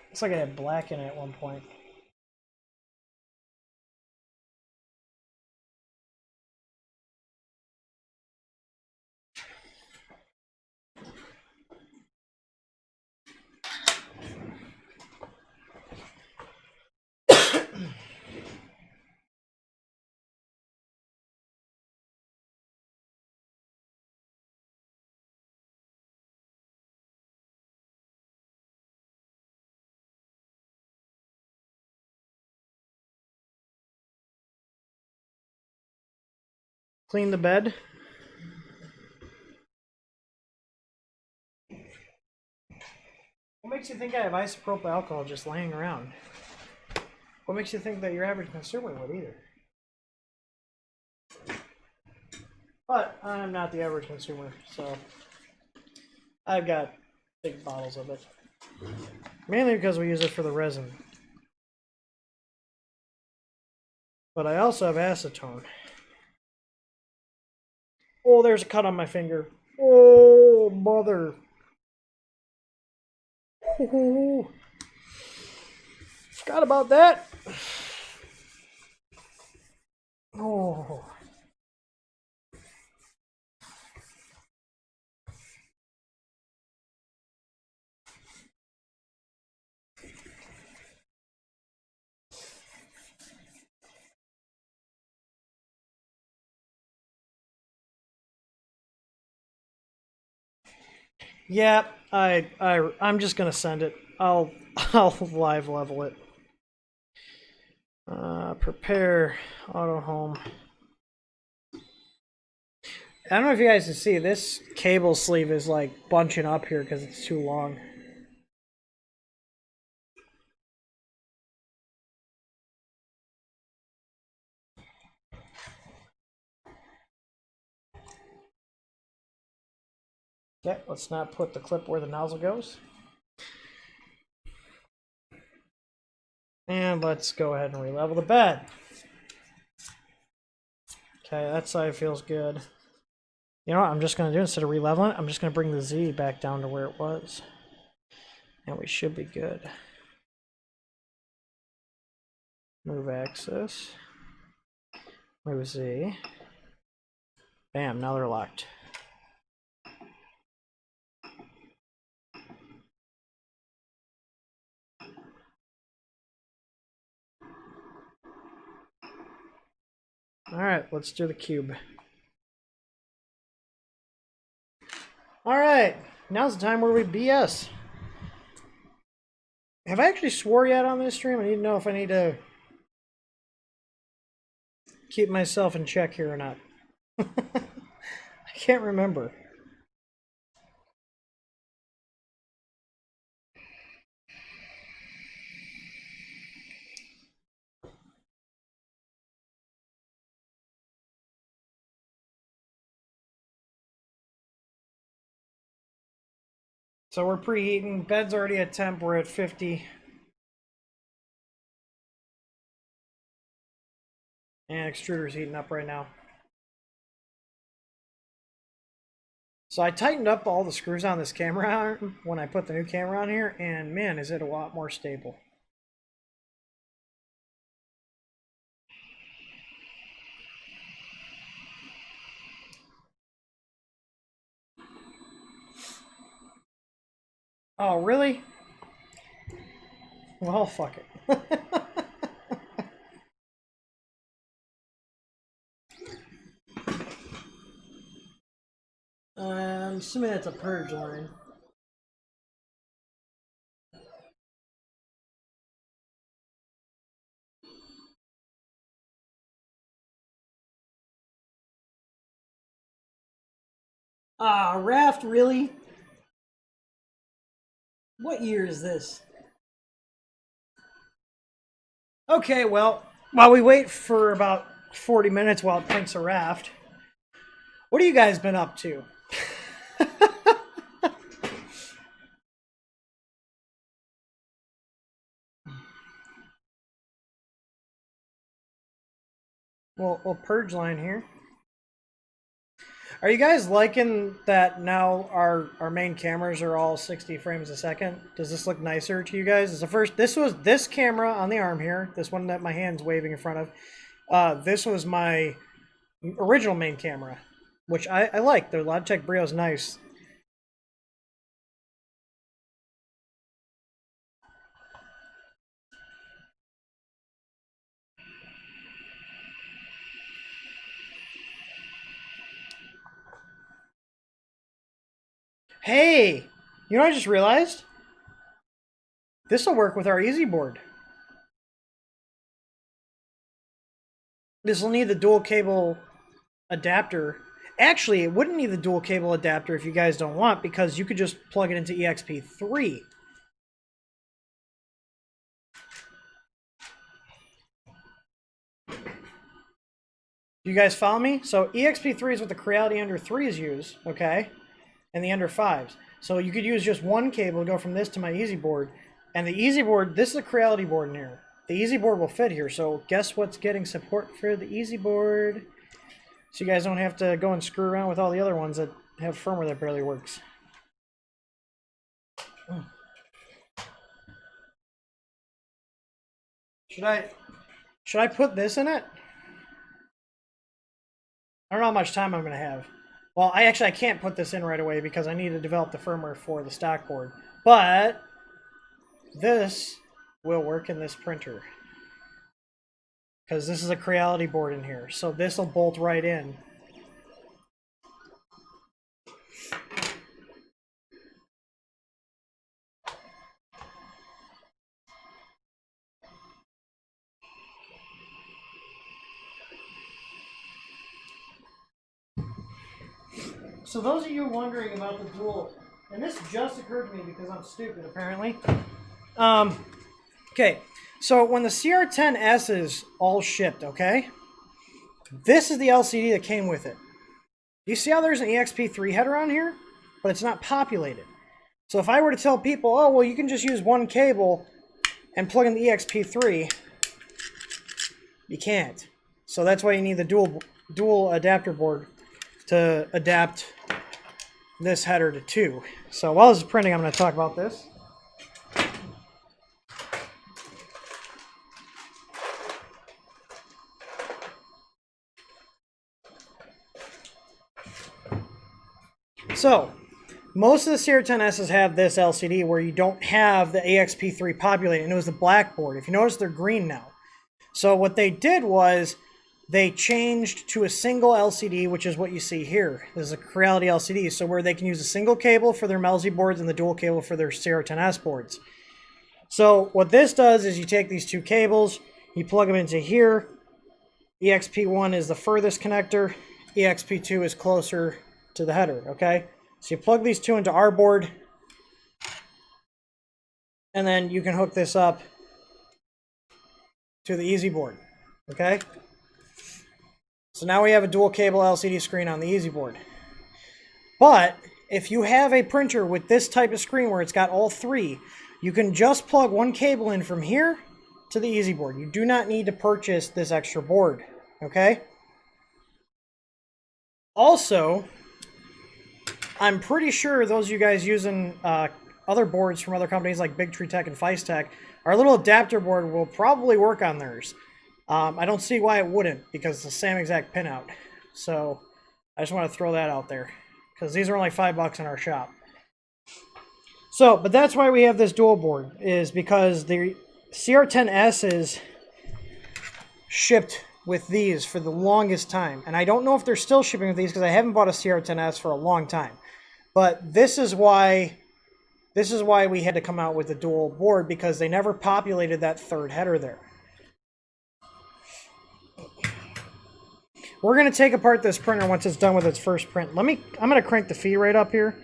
Looks like I had black in it at one point. Clean the bed. What makes you think I have isopropyl alcohol just laying around? What makes you think that your average consumer would either? But I'm not the average consumer, so I've got big bottles of it. Mainly because we use it for the resin. But I also have acetone. Oh, there's a cut on my finger. Oh, mother. Ooh. Forgot about that. Oh. Yeah, I'm just gonna send it. I'll live level it. Prepare auto home. I don't know if you guys can see, this cable sleeve is like bunching up here because it's too long. Okay, let's not put the clip where the nozzle goes. And let's go ahead and re-level the bed. Okay, that side feels good. You know what I'm just going to do, instead of re-leveling it, I'm just going to bring the Z back down to where it was. And we should be good. Move axis. Move Z. Bam, now they're locked. Alright, let's do the cube. Alright, now's the time where we BS. Have I actually swore yet on this stream? I need to know if I need to keep myself in check here or not. I can't remember. So we're preheating. Bed's already at temp. We're at 50. And extruder's heating up right now. So I tightened up all the screws on this camera arm when I put the new camera on here, and man, is it a lot more stable. Oh, really? Well, fuck it. I'm assuming it's a purge line. Raft, really? What year is this? Okay, well, while we wait for about 40 minutes while it prints a raft, what have you guys been up to? We'll purge line here. Are you guys liking that now our main cameras are all 60 frames a second? Does this look nicer to you guys? This was this camera on the arm here, this one that my hand's waving in front of. This was my original main camera, which I like. The Logitech Brio's nice. Hey, you know what I just realized? This will work with our Easy Board. This will need the dual cable adapter. Actually, it wouldn't need the dual cable adapter if you guys don't want, because you could just plug it into EXP3. You guys follow me? So EXP3 is what the Creality Under 3s use, okay? And the Under 5s. So you could use just one cable to go from this to my Easy Board. And the Easy Board, this is a Creality board in here. The Easy Board will fit here, so guess what's getting support for the Easy Board? So you guys don't have to go and screw around with all the other ones that have firmware that barely works. Should I put this in it? I don't know how much time I'm going to have. Well, I can't put this in right away because I need to develop the firmware for the stock board. But this will work in this printer, because this is a Creality board in here. So this will bolt right in. So those of you wondering about the dual, and this just occurred to me because I'm stupid apparently. Okay, so when the CR10S's all shipped, okay, this is the LCD that came with it. You see how there's an EXP3 header on here, but it's not populated. So if I were to tell people, oh well, you can just use one cable and plug in the EXP3, you can't. So that's why you need the dual adapter board to adapt this header to 2. So while this is printing, I'm going to talk about this. So most of the CR10S's have this LCD where you don't have the EXP3 populated, and it was the black board. If you notice, they're green now. So what they did was they changed to a single LCD, which is what you see here. This is a Creality LCD, so where they can use a single cable for their Melzi boards and the dual cable for their CR10S boards. So what this does is you take these two cables, you plug them into here. EXP1 is the furthest connector. EXP2 is closer to the header, okay? So you plug these two into our board, and then you can hook this up to the Easy Board, okay? So now we have a dual cable LCD screen on the Easy Board. But if you have a printer with this type of screen where it's got all three, you can just plug one cable in from here to the Easy Board. You do not need to purchase this extra board, okay? Also, I'm pretty sure those of you guys using other boards from other companies like Big Tree Tech and Feist Tech, our little adapter board will probably work on theirs. I don't see why it wouldn't, because it's the same exact pinout. So I just want to throw that out there, because these are only $5 in our shop. So, but that's why we have this dual board, is because the CR10S is shipped with these for the longest time. And I don't know if they're still shipping with these, because I haven't bought a CR10S for a long time. But this is why we had to come out with the dual board, because they never populated that third header there. We're going to take apart this printer once it's done with its first print. I'm going to crank the feed rate up here.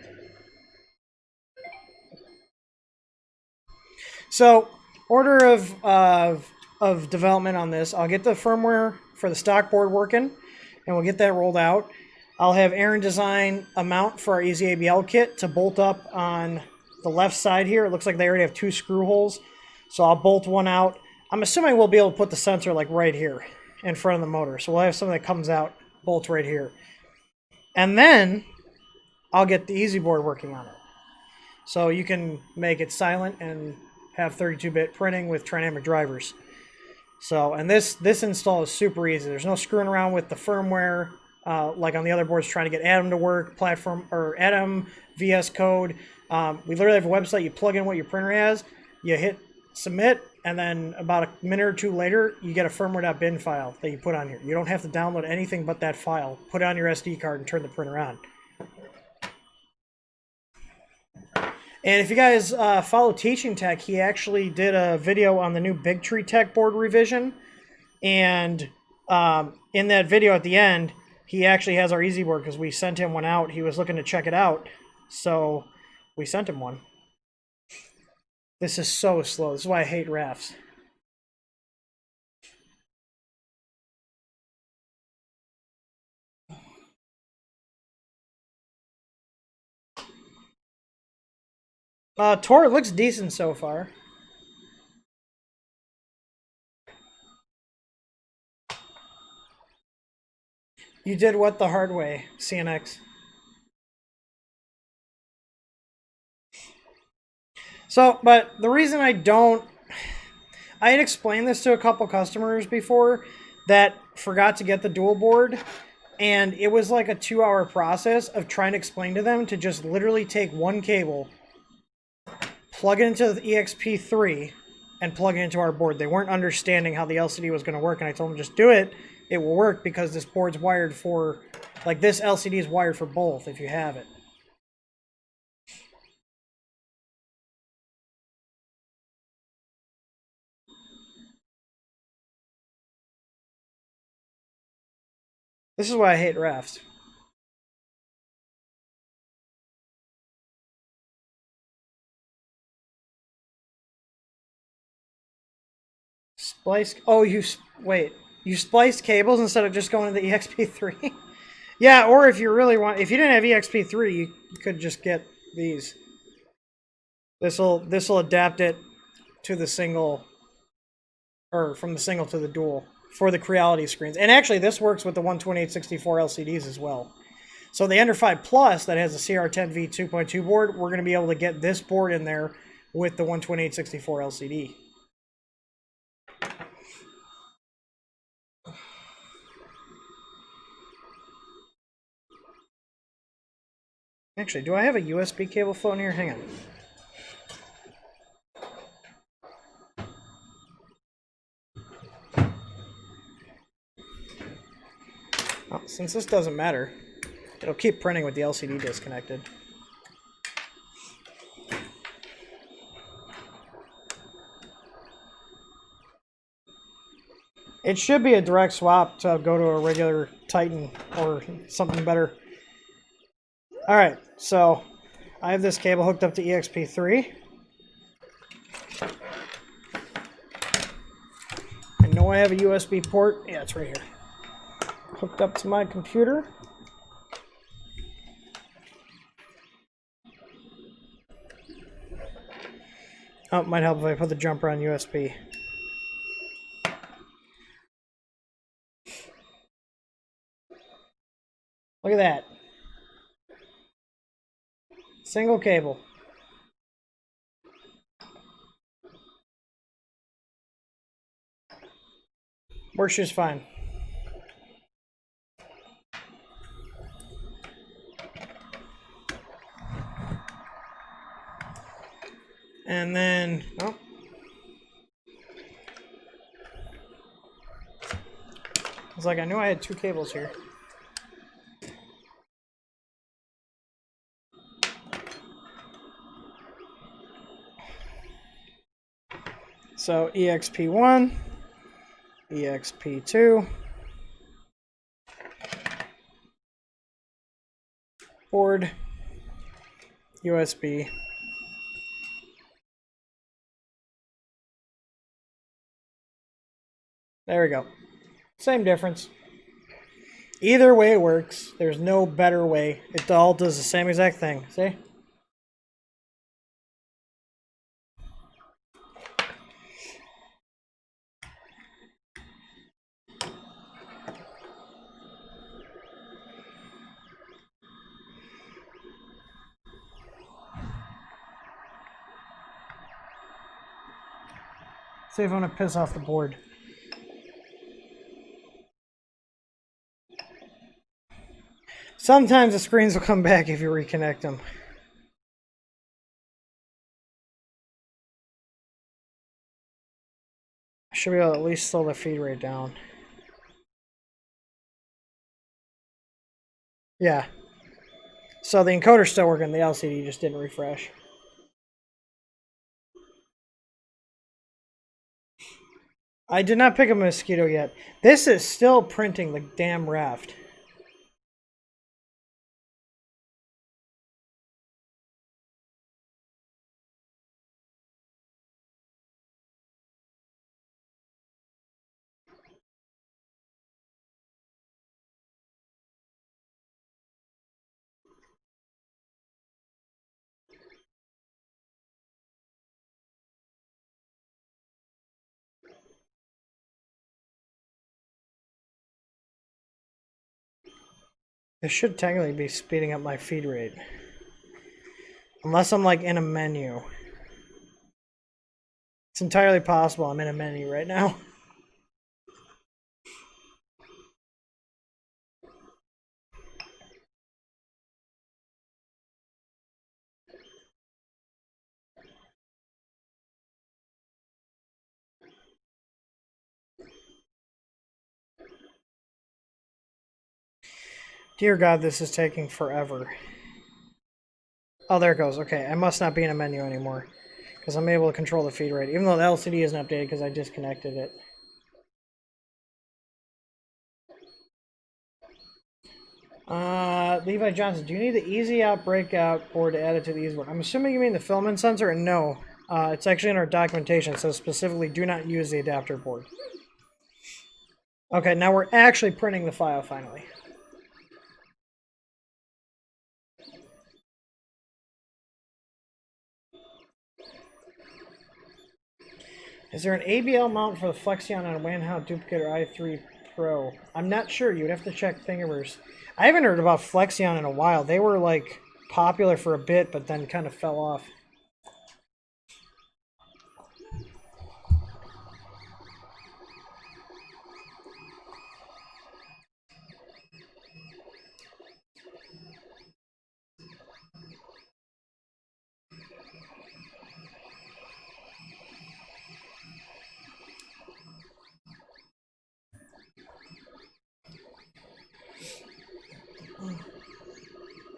So, order of development on this. I'll get the firmware for the stock board working, and we'll get that rolled out. I'll have Aaron design a mount for our Easy ABL kit to bolt up on the left side here. It looks like they already have 2 screw holes, so I'll bolt one out. I'm assuming we'll be able to put the sensor like right here in front of the motor. So we'll have something that comes out, bolts right here. And then I'll get the Easy board working on it. So you can make it silent and have 32-bit printing with trinamic drivers. So, and this install is super easy. There's no screwing around with the firmware, like on the other boards trying to get Atom to work, platform or Atom, VS Code. We literally have a website. You plug in what your printer has, you hit submit, and then about a minute or 2 later, you get a firmware.bin file that you put on here. You don't have to download anything but that file. Put it on your SD card and turn the printer on. And if you guys follow Teaching Tech, he actually did a video on the new Big Tree Tech board revision. And in that video at the end, he actually has our Easy board because we sent him one out. He was looking to check it out, so we sent him one. This is so slow. This is why I hate rafts. Tor looks decent so far. You did what the hard way, CNX? So, but the reason I had explained this to a couple customers before that forgot to get the dual board, and it was like a 2-hour process of trying to explain to them to just literally take one cable, plug it into the EXP3, and plug it into our board. They weren't understanding how the LCD was going to work, and I told them just do it. It will work because this board's wired for, like this LCD is wired for both if you have it. This is why I hate rafts. Splice. Oh, wait. You spliced cables instead of just going to the EXP3? Yeah, or if you really want, if you didn't have EXP3, you could just get these. This'll adapt it to the single, or from the single to the dual for the Creality screens. And actually, this works with the 12864 LCDs as well. So the Ender 5 Plus that has a CR10V 2.2 board, we're going to be able to get this board in there with the 12864 LCD. Actually, do I have a USB cable floating here? Hang on. Oh, since this doesn't matter, it'll keep printing with the LCD disconnected. It should be a direct swap to go to a regular Titan or something better. Alright, so I have this cable hooked up to EXP3. I know I have a USB port. Yeah, it's right here. Hooked up to my computer. Oh, it might help if I put the jumper on USB. Look at that. Single cable. Works just fine. And then, oh. It's like I knew I had 2 cables here. So EXP1, EXP2. Board, USB. There we go. Same difference. Either way works. There's no better way. It all does the same exact thing. See? See if I'm gonna piss off the board. Sometimes the screens will come back if you reconnect them. I should be able to at least slow the feed rate down. Yeah. So the encoder's still working, the LCD just didn't refresh. I did not pick up a mosquito yet. This is still printing the damn raft. This should technically be speeding up my feed rate. Unless I'm like in a menu. It's entirely possible I'm in a menu right now. Dear God, this is taking forever. Oh, there it goes. Okay, I must not be in a menu anymore. Because I'm able to control the feed rate. Even though the LCD isn't updated because I disconnected it. Levi Johnson, do you need the easy out breakout board to add it to the easy board? I'm assuming you mean the filament sensor, and no. It's actually in our documentation, so specifically do not use the adapter board. Okay, now we're actually printing the file finally. Is there an ABL mount for the Flexion on a Wanhao Duplicator i3 Pro? I'm not sure. You'd have to check Thingiverse. I haven't heard about Flexion in a while. They were like popular for a bit, but then kind of fell off.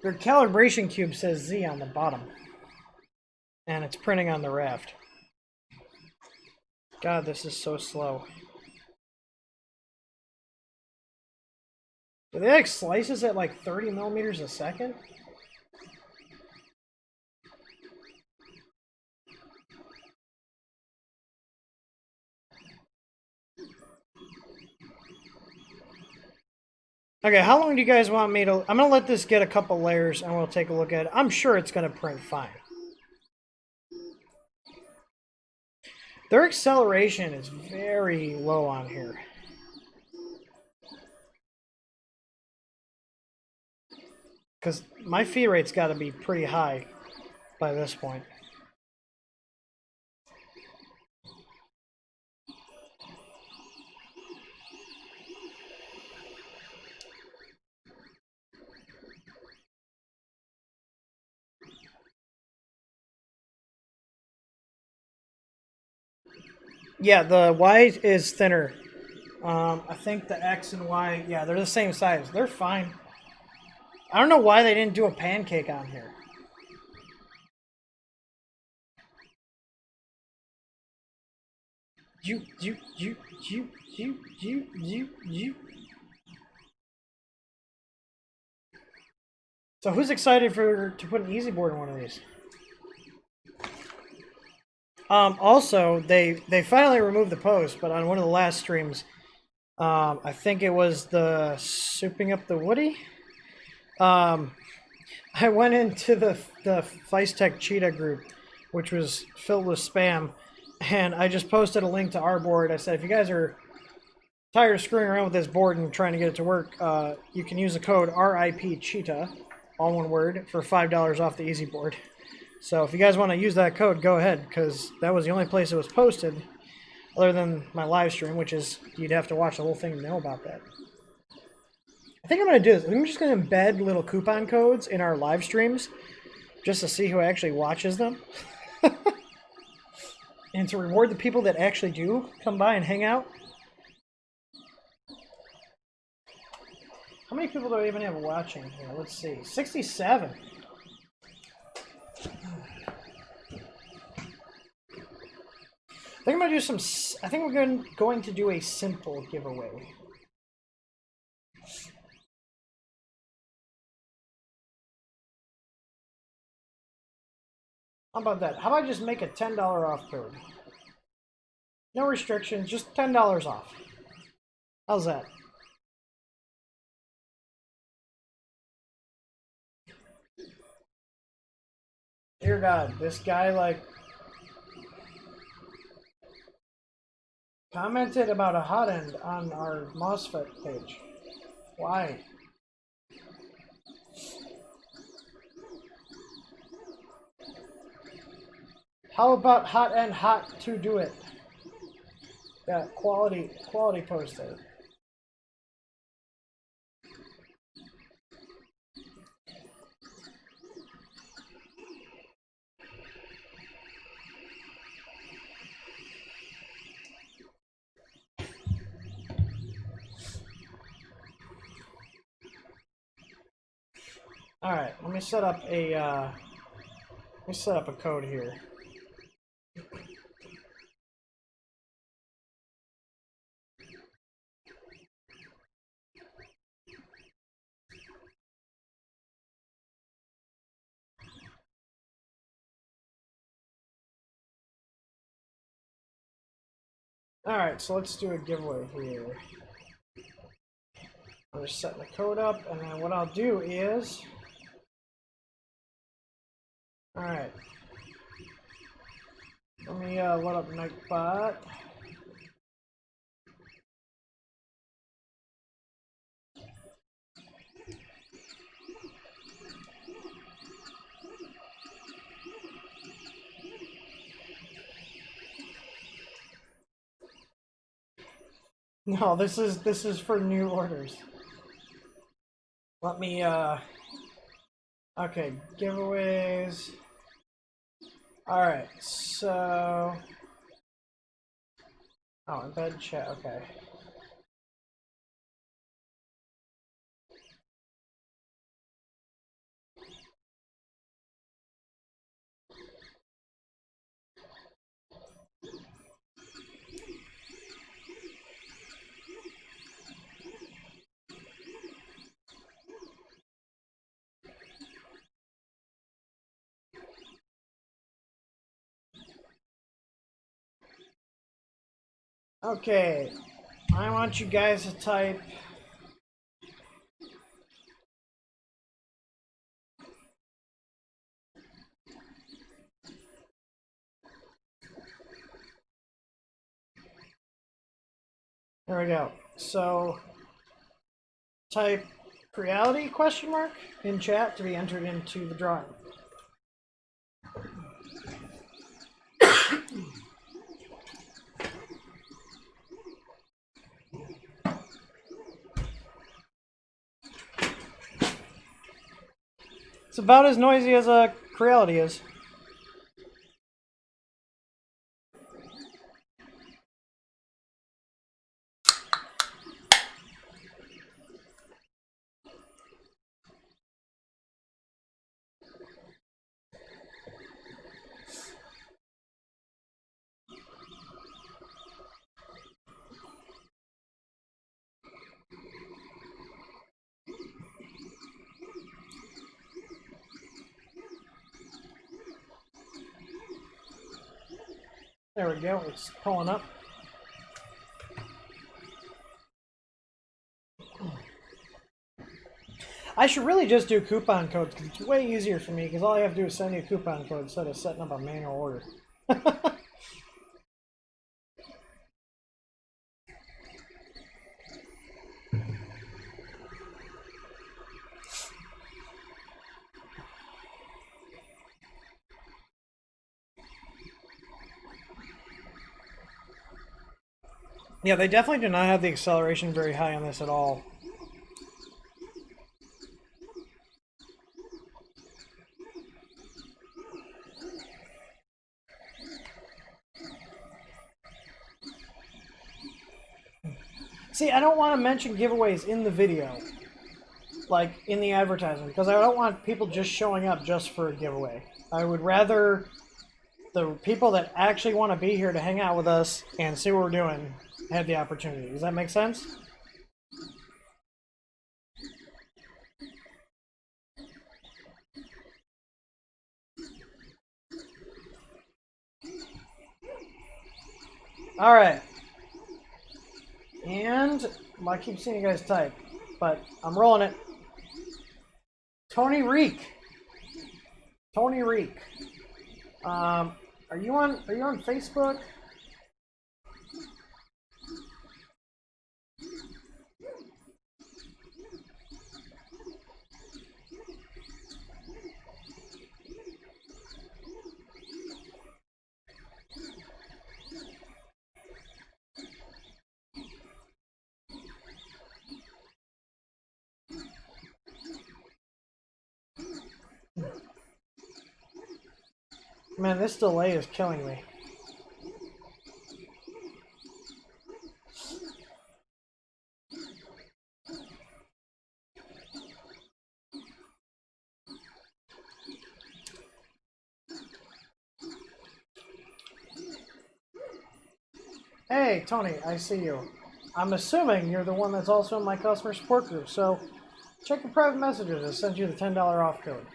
Their calibration cube says Z on the bottom. And it's printing on the raft. God, this is so slow. Do they like slices at like 30 millimeters a second? Okay, how long do you guys want me to... I'm going to let this get a couple layers and we'll take a look at it. I'm sure it's going to print fine. Their acceleration is very low on here. Because my feed rate's got to be pretty high by this point. Yeah, the Y is thinner. I think the X and Y, yeah, they're the same size. They're fine. I don't know why they didn't do a pancake on here. You. So who's excited to put an easy board in one of these? Also, they finally removed the post, but on one of the last streams, I think it was the souping up the Woody. I went into the Feistek Cheetah group, which was filled with spam, and I just posted a link to our board. I said, if you guys are tired of screwing around with this board and trying to get it to work, you can use the code RIP Cheetah, all one word, for $5 off the easy board. So if you guys want to use that code, go ahead, because that was the only place it was posted, other than my live stream, which is you'd have to watch the whole thing to know about that. I think I'm going to do this. I'm just going to embed little coupon codes in our live streams just to see who actually watches them. And to reward the people that actually do come by and hang out. How many people do I even have watching here? Let's see. 67. I think I'm going to do some... I think we're going to do a simple giveaway. How about that? How about I just make a $10 off code? No restrictions, just $10 off. How's that? Dear God, this guy like commented about a Hotend on our MOSFET page. Why? How about Hotend hot to do it? Yeah, quality posted. All right, let me set up a code here. Alright, so let's do a giveaway here. I'm just setting the code up, and then what I'll do is... Alright. Let me load up Nightbot. No, this is for new orders. Let me okay, giveaways. Alright, so embed chat, okay. Okay, I want you guys to type there we go. So type Creality ? In chat to be entered into the drawing. It's about as noisy as a Creality is. There we go, it's pulling up. I should really just do coupon codes because it's way easier for me because all I have to do is send you a coupon code instead of setting up a manual order. Yeah, they definitely do not have the acceleration very high on this at all. See, I don't want to mention giveaways in the video, like in the advertisement, because I don't want people just showing up just for a giveaway. I would rather the people that actually want to be here to hang out with us and see what we're doing have the opportunity. Does that make sense? All right. And I keep seeing you guys type, but I'm rolling it. Tony Reek. Tony Reek. Are you on Facebook? Man, this delay is killing me. Hey, Tony, I see you. I'm assuming you're the one that's also in my customer support group, so check your private messages. I sent you the $10 off code.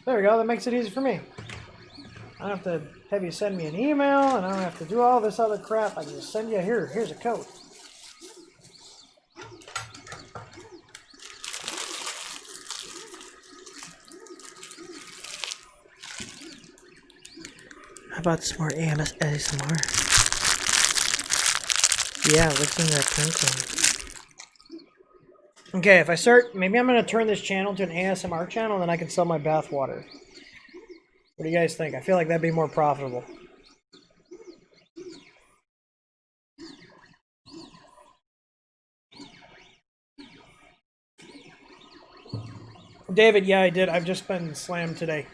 There we go, that makes it easy for me. I don't have to have you send me an email, and I don't have to do all this other crap. I can just send you here's a code. How about some more ASMR? Yeah, listen to that tinkling. Okay, if I start, maybe I'm going to turn this channel to an ASMR channel, and then I can sell my bath water. What do you guys think? I feel like that'd be more profitable. David, yeah, I did. I've just been slammed today.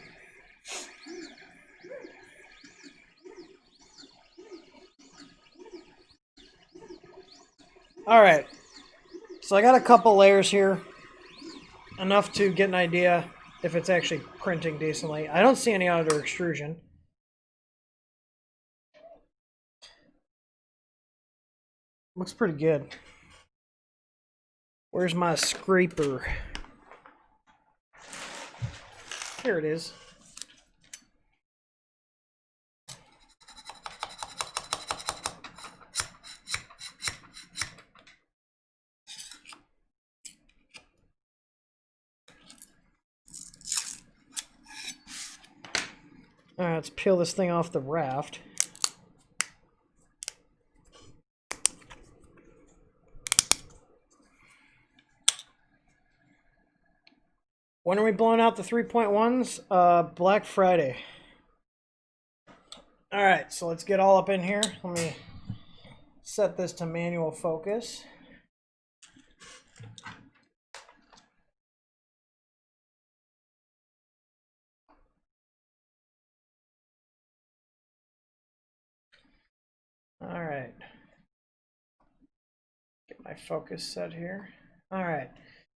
All right. So I got a couple layers here. Enough to get an idea if it's actually printing decently. I don't see any other extrusion. Looks pretty good. Where's my scraper? Here it is. Alright, let's peel this thing off the raft. When are we blowing out the 3.1s? Black Friday. Alright, so let's get all up in here. Let me set this to manual focus. All right. Get my focus set here. All right.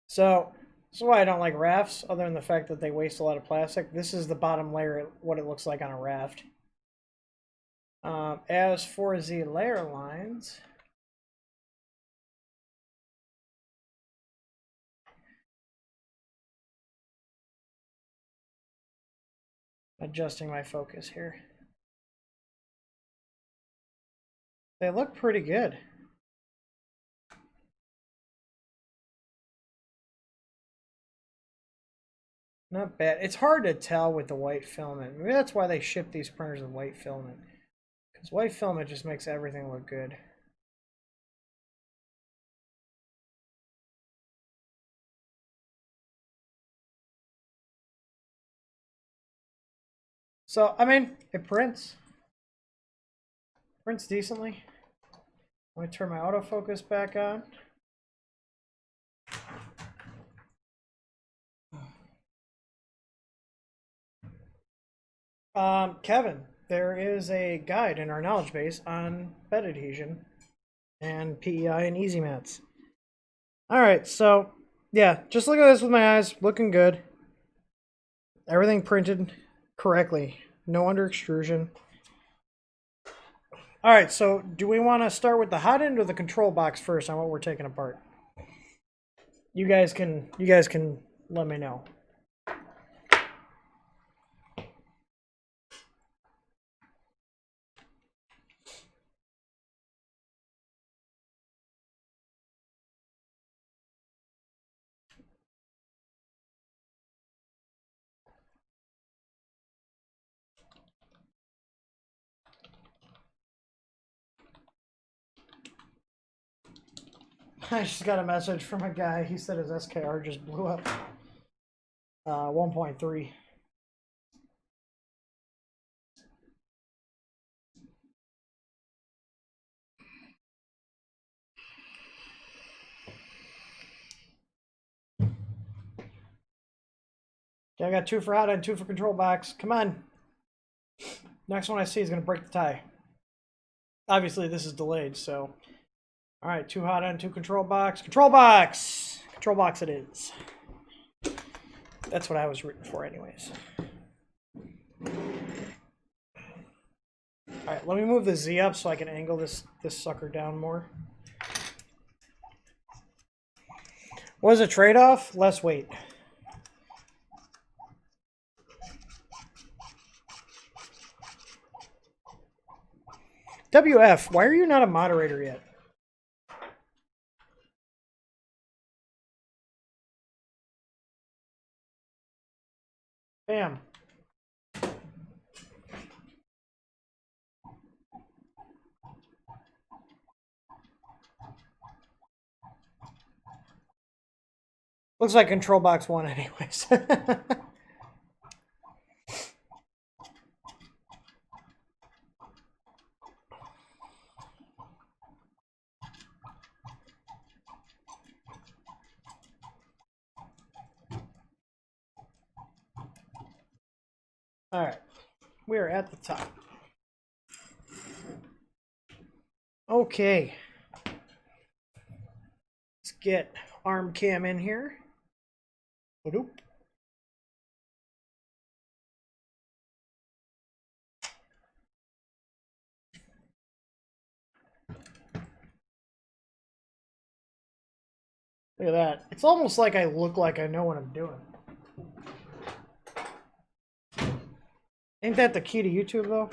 So this is why I don't like rafts, other than the fact that they waste a lot of plastic. This is the bottom layer, what it looks like on a raft. As for the layer lines, Adjusting my focus here. They look pretty good. Not bad. It's hard to tell with the white filament. Maybe that's why they ship these printers with white filament. Because white filament just makes everything look good. So, I mean, it prints. Prints decently. Let me turn my autofocus back on. Kevin, there is a guide in our knowledge base on bed adhesion and PEI and easy mats. All right, so yeah, just look at this with my eyes, looking good. Everything printed correctly, no under extrusion. All right, so do we want to start with the hot end or the control box first on what we're taking apart? You guys can let me know. I just got a message from a guy. He said his SKR just blew up. 1.3. Okay, I got 2 for hot end, 2 for control box. Come on. Next one I see is going to break the tie. Obviously, this is delayed, so. All right, 2 hot end, 2 control box. Control box! Control box it is. That's what I was rooting for anyways. All right, let me move the Z up so I can angle this sucker down more. What is a trade-off? Less weight. WF, why are you not a moderator yet? Bam. Looks like control box 1 anyways. All right, we are at the top. Okay, let's get arm cam in here. Ba-doop. Look at that. It's almost like I look like I know what I'm doing. Ain't that the key to YouTube, though?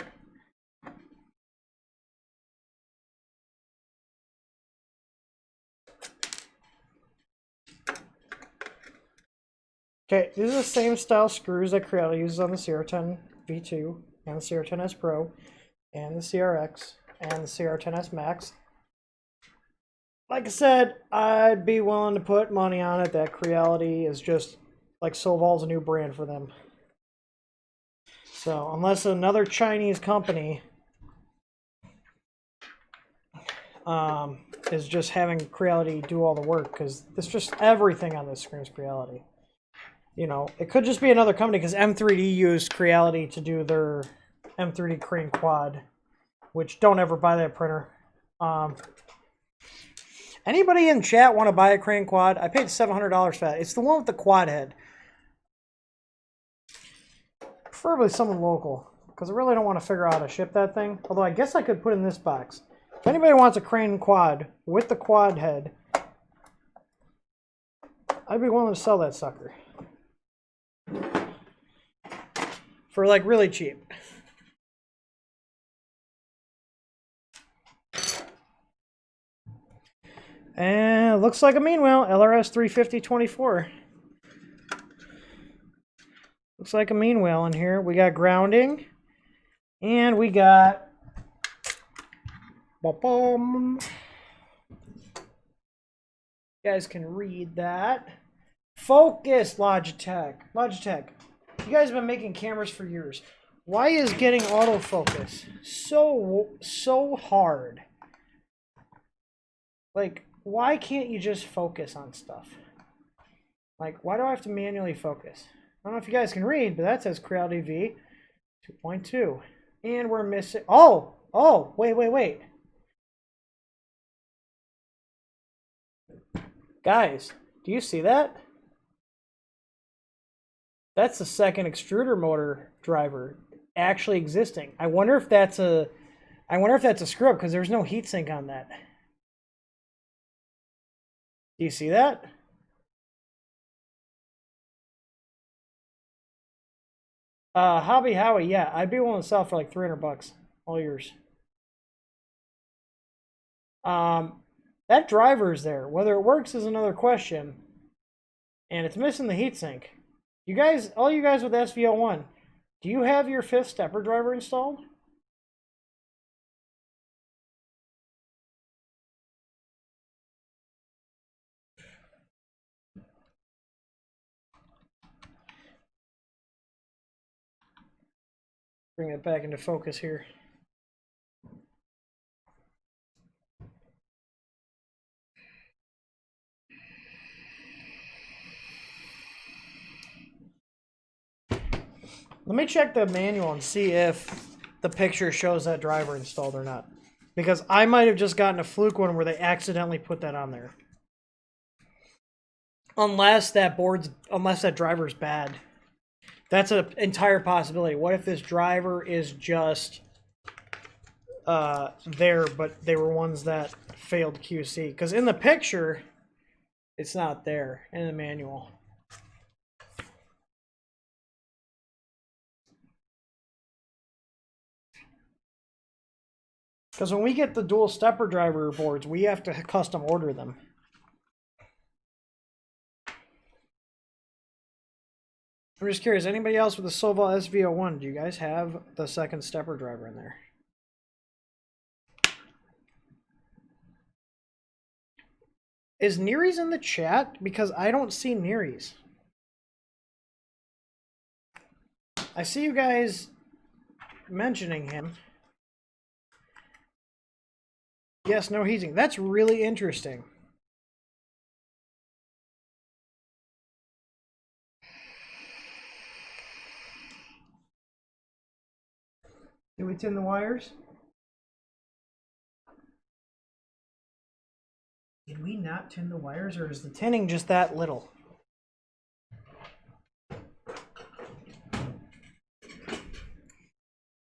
Okay, these are the same style screws that Creality uses on the CR10 V2 and the CR10S Pro and the CRX and the CR10S Max. Like I said, I'd be willing to put money on it that Creality is just like Sovol's a new brand for them. So unless another Chinese company is just having Creality do all the work, because it's just everything on this screen is Creality. You know, it could just be another company, because M3D used Creality to do their M3D Crane Quad, which don't ever buy that printer. Anybody in chat want to buy a Crane Quad? I paid $700 for that. It's the one with the quad head. Preferably someone local, because I really don't want to figure out how to ship that thing. Although I guess I could put in this box. If anybody wants a Crane Quad with the quad head, I'd be willing to sell that sucker. for like really cheap. And looks like a mean wheel, LRS 350-24. Looks like a mean wheel in here. We got grounding, and we got you guys can read that. Focus, Logitech. Logitech, you guys have been making cameras for years. Why is getting autofocus so hard? Like, why can't you just focus on stuff? Like, why do I have to manually focus? I don't know if you guys can read, but that says Creality V 2.2. And we're missing... Oh, wait. Guys, do you see that? That's the second extruder motor driver actually existing. I wonder if that's a screw up because there's no heatsink on that. Do you see that? Hobby Howie, yeah, I'd be willing to sell for like $300. All yours. That driver's there. Whether it works is another question. And it's missing the heatsink. You guys, all you guys with SV01, do you have your 5th stepper driver installed? Bring it back into focus here. Let me check the manual and see if the picture shows that driver installed or not. Because I might have just gotten a fluke one where they accidentally put that on there. Unless that driver's bad. That's an entire possibility. What if this driver is just there, but they were ones that failed QC? Because in the picture, it's not there in the manual. Because when we get the dual stepper driver boards, we have to custom order them. I'm just curious, anybody else with a Sovol SV01, do you guys have the second stepper driver in there? Is Neary's in the chat? Because I don't see Neary's. I see you guys mentioning him. Yes, no heating. That's really interesting. Did we tin the wires? Did we not tin the wires, or is the tinning just that little?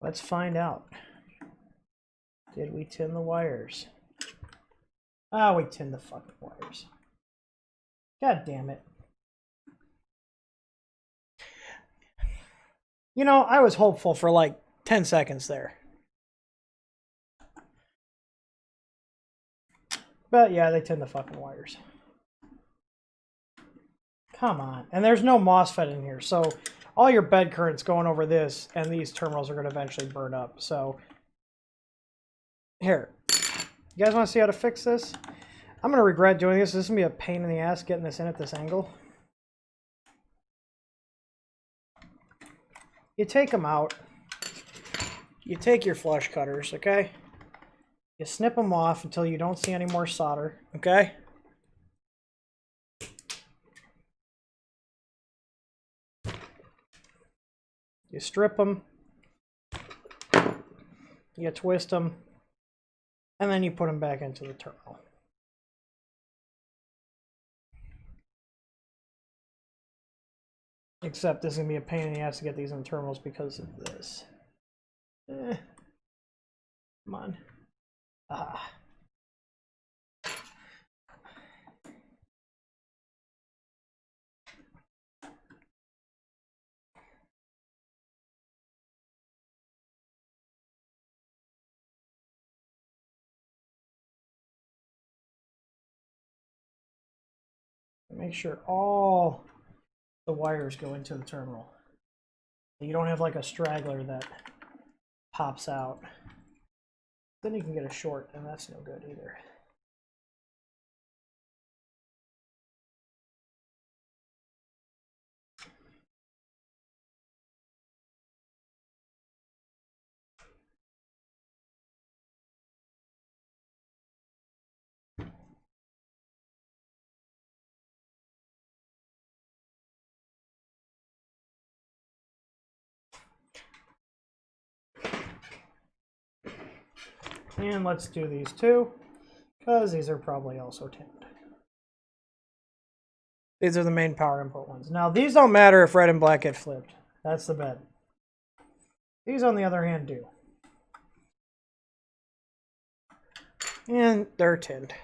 Let's find out. Did we tin the wires? Ah, we tinned the fucking wires. God damn it. You know, I was hopeful for like 10 seconds there. But yeah, they tinned the fucking wires. Come on. And there's no MOSFET in here, so all your bed current's going over this, and these terminals are going to eventually burn up. So, here. You guys want to see how to fix this? I'm going to regret doing this. This is going to be a pain in the ass getting this in at this angle. You take them out. You take your flush cutters, okay? You snip them off until you don't see any more solder, okay? You strip them. You twist them. And then you put them back into the terminal. Except this is going to be a pain in the ass to get these in terminals because of this. Come on. Ah. make sure all the wires go into the terminal. You don't have like a straggler that pops out. Then you can get a short, and that's no good either. And let's do these two, because these are probably also tinned. These are the main power input ones. Now, these don't matter if red and black get flipped. That's the bed. These, on the other hand, do. And they're tinned.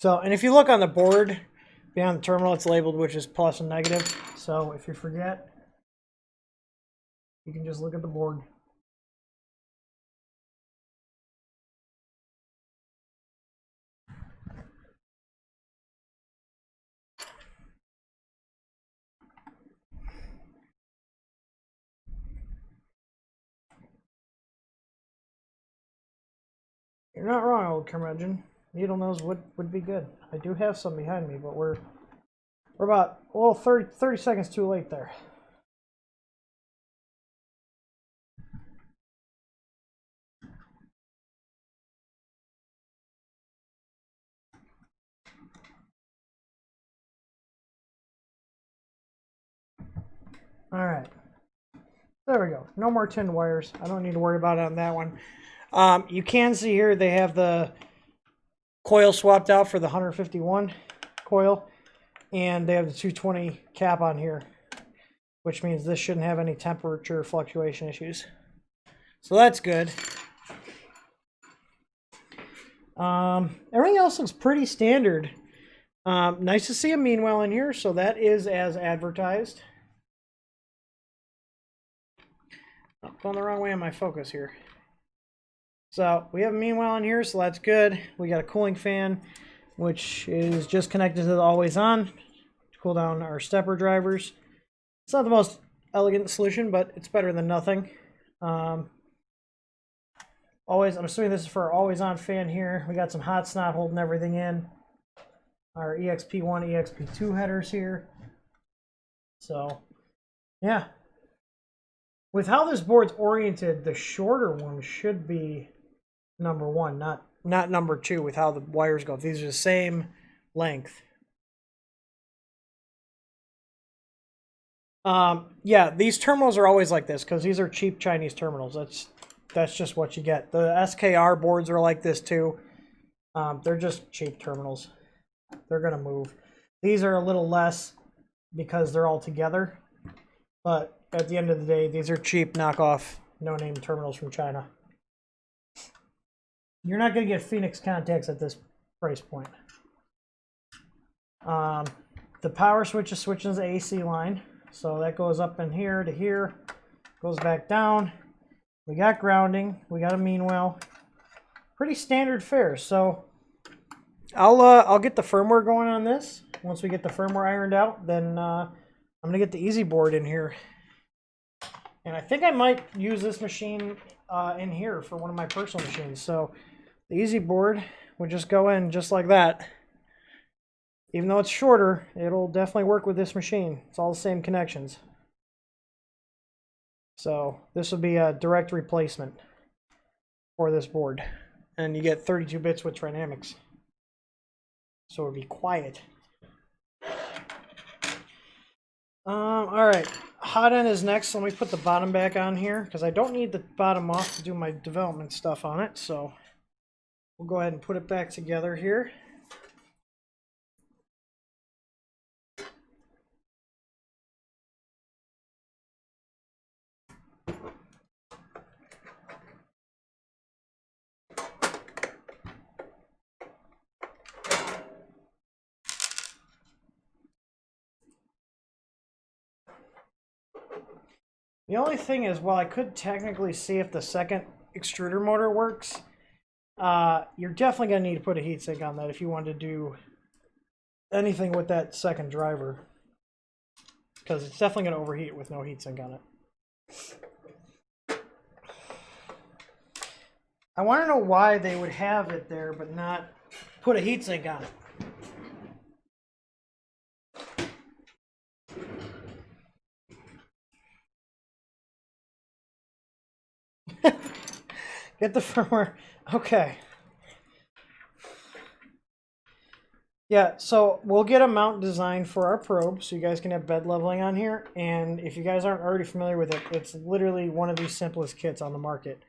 So, and if you look on the board beyond the terminal, it's labeled which is plus and negative. So if you forget, you can just look at the board. You're not wrong, old curmudgeon. Needle nose would be good. I do have some behind me, but we're about, well, 30 seconds too late there. All right. There we go. No more tinned wires. I don't need to worry about it on that one. You can see here they have the coil swapped out for the 151 coil, and they have the 220 cap on here, which means this shouldn't have any temperature fluctuation issues. So that's good. Everything else looks pretty standard. Nice to see a meanwhile in here, so that is as advertised. I'm going the wrong way on my focus here. So we have a meanwhile in here, so that's good. We got a cooling fan, which is just connected to the always on to cool down our stepper drivers. It's not the most elegant solution, but it's better than nothing. I'm assuming this is for our always on fan here. We got some hot snot holding everything in. Our EXP1, EXP2 headers here. So, yeah. With how this board's oriented, the shorter one should be number one, not number two with how the wires go. These are the same length. Yeah, these terminals are always like this because these are cheap Chinese terminals. That's just what you get. The SKR boards are like this too. They're just cheap terminals. They're gonna move. These are a little less because they're all together, but at the end of the day, these are cheap knockoff, no-name terminals from China. You're not going to get Phoenix contacts at this price point. The power switch is switching to the AC line. So that goes up in here to here, goes back down. We got grounding. We got a meanwhile. Pretty standard fare. So I'll get the firmware going on this. Once we get the firmware ironed out, then I'm going to get the easy board in here. And I think I might use this machine in here for one of my personal machines. So the easy board would just go in just like that. Even though it's shorter, it'll definitely work with this machine. It's all the same connections. So this will be a direct replacement for this board. And you get 32 bits with Trinamics. So it'll be quiet. Alright, Hotend is next. Let me put the bottom back on here because I don't need the bottom off to do my development stuff on it. So we'll go ahead and put it back together here. The only thing is, while I could technically see if the second extruder motor works, you're definitely going to need to put a heatsink on that if you want to do anything with that second driver. Because it's definitely going to overheat with no heatsink on it. I want to know why they would have it there but not put a heatsink on it. Get the firmware. Okay. Yeah, so we'll get a mount designed for our probe so you guys can have bed leveling on here. And if you guys aren't already familiar with it, it's literally one of the simplest kits on the market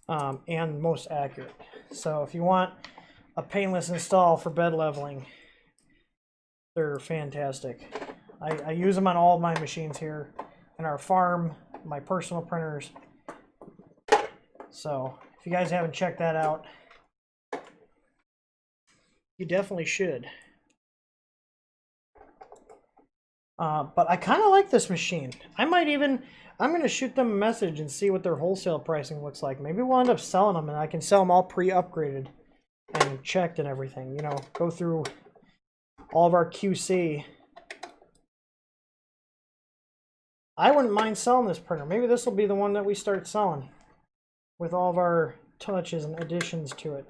and most accurate. So if you want a painless install for bed leveling, they're fantastic. I use them on all of my machines here in our farm, my personal printers. So if you guys haven't checked that out, you definitely should. But I kind of like this machine. I'm going to shoot them a message and see what their wholesale pricing looks like. Maybe we'll end up selling them and I can sell them all pre-upgraded and checked and everything. You know, go through all of our QC. I wouldn't mind selling this printer. Maybe this will be the one that we start selling with all of our touches and additions to it.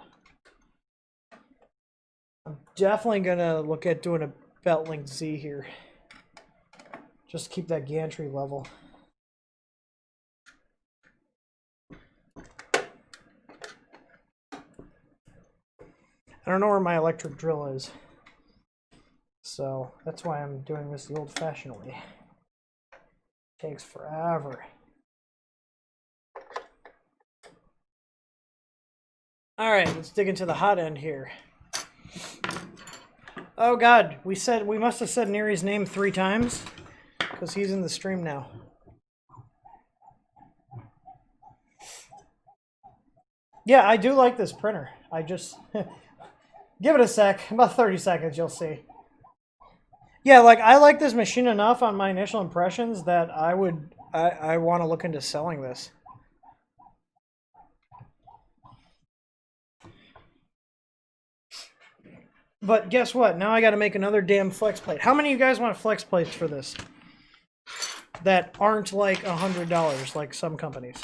I'm definitely going to look at doing a belt link Z here. Just keep that gantry level. I don't know where my electric drill is. So that's why I'm doing this the old-fashioned way. Takes forever. Alright, let's dig into the hot end here. Oh god, we must have said Neri's name 3 times because he's in the stream now. Yeah, I do like this printer. I just give it a sec, about 30 seconds, you'll see. Yeah, like I like this machine enough on my initial impressions that I want to look into selling this. But guess what? Now I got to make another damn flex plate. How many of you guys want flex plates for this? That aren't like $100 like some companies.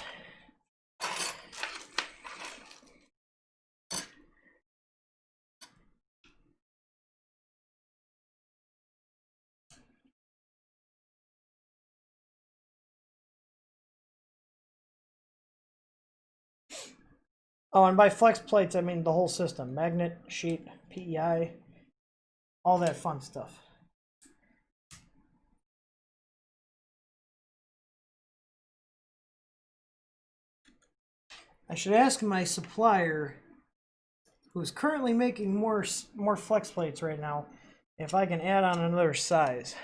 Oh, and by flex plates, I mean the whole system. Magnet, sheet, PEI, all that fun stuff. I should ask my supplier, who's currently making more flex plates right now, if I can add on another size.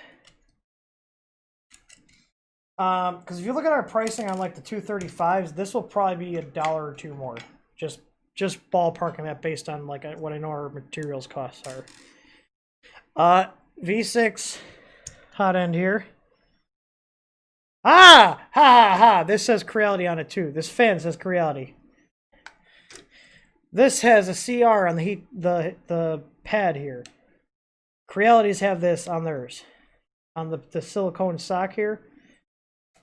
Because if you look at our pricing on like the 235s, this will probably be $1 or $2 more. Just ballparking that based on like what I know our materials costs are. V6 hot end here. Ah! Ha ha ha! This says Creality on it too. This fan says Creality. This has a CR on the pad here. Crealities have this on theirs. On the silicone sock here.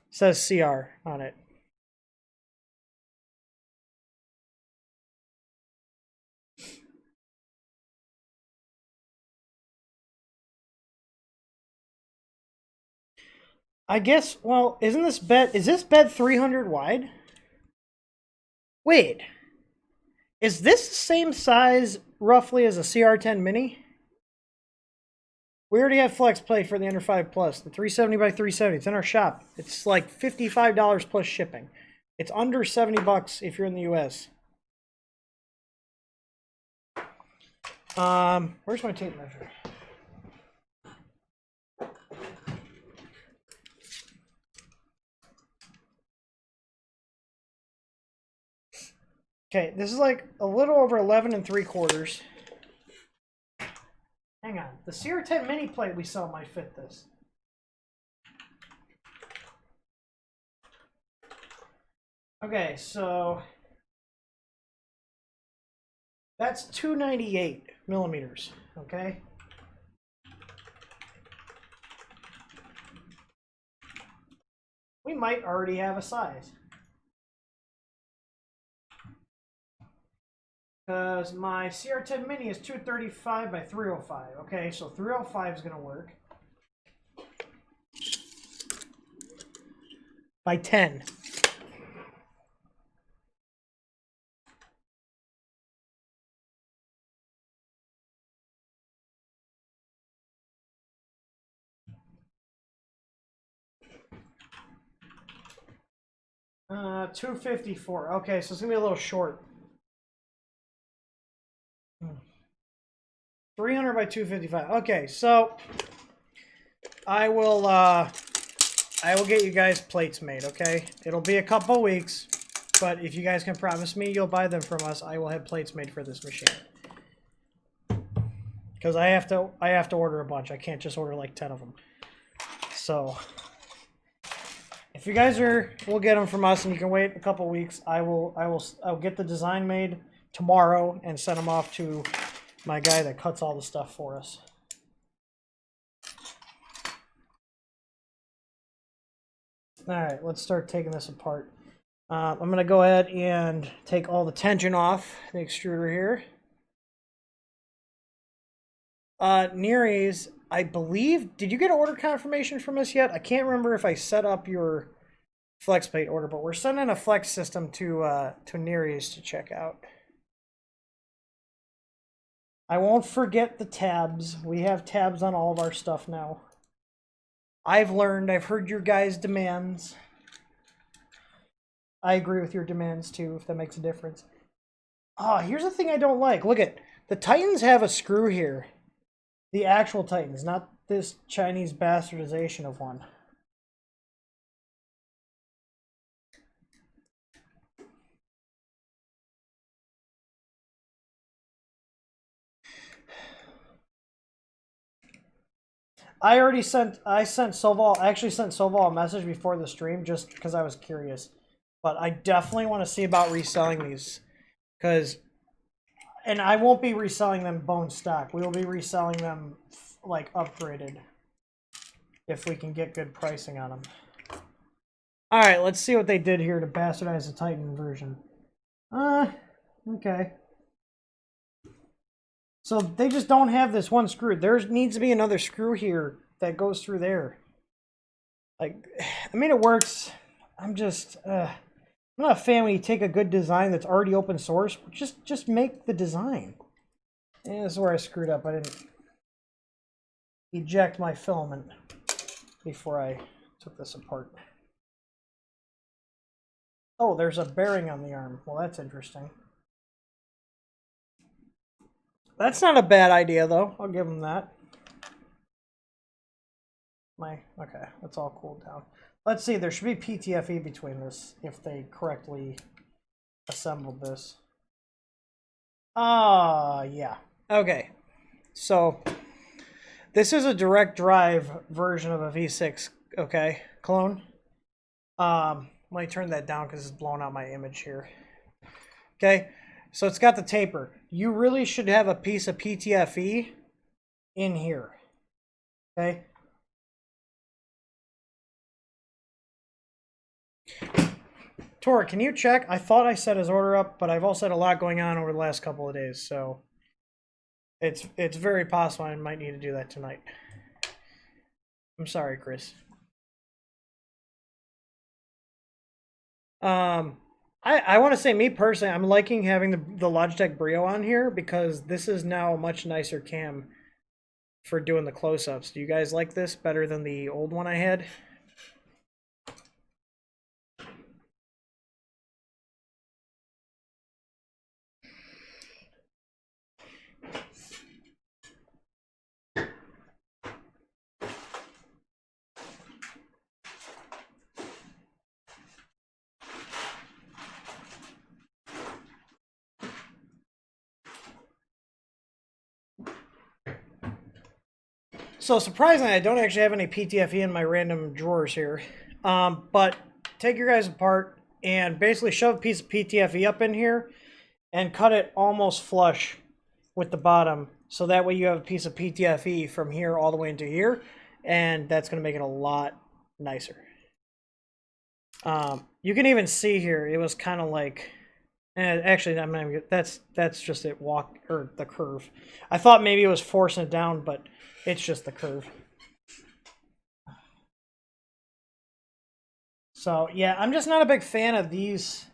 Says CR on it. I guess, well, is this bed 300 wide? Wait. Is this the same size, roughly, as a CR10 Mini? We already have flex plate for the under 5 plus, the 370 by 370. It's in our shop. It's like $55 plus shipping. It's under 70 bucks if you're in the US. Where's my tape measure? Okay, this is like a little over 11 3/4. Hang on, the CR10 mini plate we sell might fit this. Okay, so that's 298 millimeters, okay? We might already have a size. Because my CR10 Mini is 235 by 305. Okay, so 305 is going to work. By 10. Uh, 254. Okay, so it's going to be a little short. 300 by 255. Okay, so I will get you guys plates made, okay? It'll be a couple weeks, but if you guys can promise me you'll buy them from us, I will have plates made for this machine. Because I have to order a bunch. I can't just order like 10 of them. So if you guys will get them from us and you can wait a couple weeks, I'll get the design made tomorrow and send them off to my guy that cuts all the stuff for us. All right, let's start taking this apart. I'm going to go ahead and take all the tension off the extruder here. Nearies, I believe, did you get order confirmation from us yet? I can't remember if I set up your flex plate order, but we're sending a flex system to Nearies to check out. I won't forget the tabs. We have tabs on all of our stuff now. I've learned, I've heard your guys' demands. I agree with your demands too, if that makes a difference. Oh, here's the thing I don't like. Look at, the Titans have a screw here. The actual Titans, not this Chinese bastardization of one. I sent Sovol, I actually sent Sovol a message before the stream just because I was curious. But I definitely want to see about reselling these. And I won't be reselling them bone stock. We will be reselling them like upgraded. If we can get good pricing on them. Alright, let's see what they did here to bastardize the Titan version. Okay. So they just don't have this one screw. There needs to be another screw here that goes through there. Like, I mean, it works. I'm not a fan when you take a good design that's already open source. Just make the design. And this is where I screwed up. I didn't eject my filament before I took this apart. Oh, there's a bearing on the arm. Well, that's interesting. That's not a bad idea, though. I'll give them that. Okay, that's all cooled down. Let's see, there should be PTFE between this if they correctly assembled this. Yeah. Okay. So, this is a direct drive version of a V6, okay, clone. Let me turn that down because it's blowing out my image here. Okay, so it's got the taper. You really should have a piece of PTFE in here, okay? Tor, can you check? I thought I set his order up, but I've also had a lot going on over the last couple of days, so it's very possible I might need to do that tonight. I'm sorry, Chris. I want to say, me personally, I'm liking having the Logitech Brio on here because this is now a much nicer cam for doing the close-ups. Do you guys like this better than the old one I had? So surprisingly, I don't actually have any PTFE in my random drawers here. But take your guys apart. and basically shove a piece of PTFE up in here and cut it almost flush with the bottom. So that way you have a piece of PTFE from here all the way into here, and that's going to make it a lot nicer. You can even see here, it was kind of like, actually, I'm not even, that's just it the curve. I thought maybe it was forcing it down, but it's just the curve. So yeah, I'm just not a big fan of these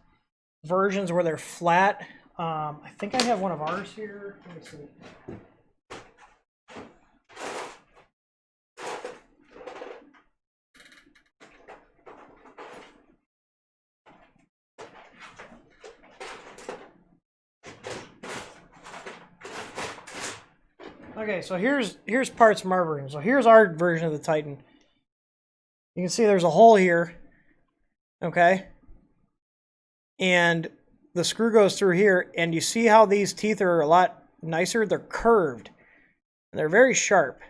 versions where they're flat. I think I have one of ours here. Let me see. Okay, so here's parts from our version. So here's our version of the Titan. You can see there's a hole here. Okay. And the screw goes through here, and you see how these teeth are a lot nicer? They're curved. And they're very sharp.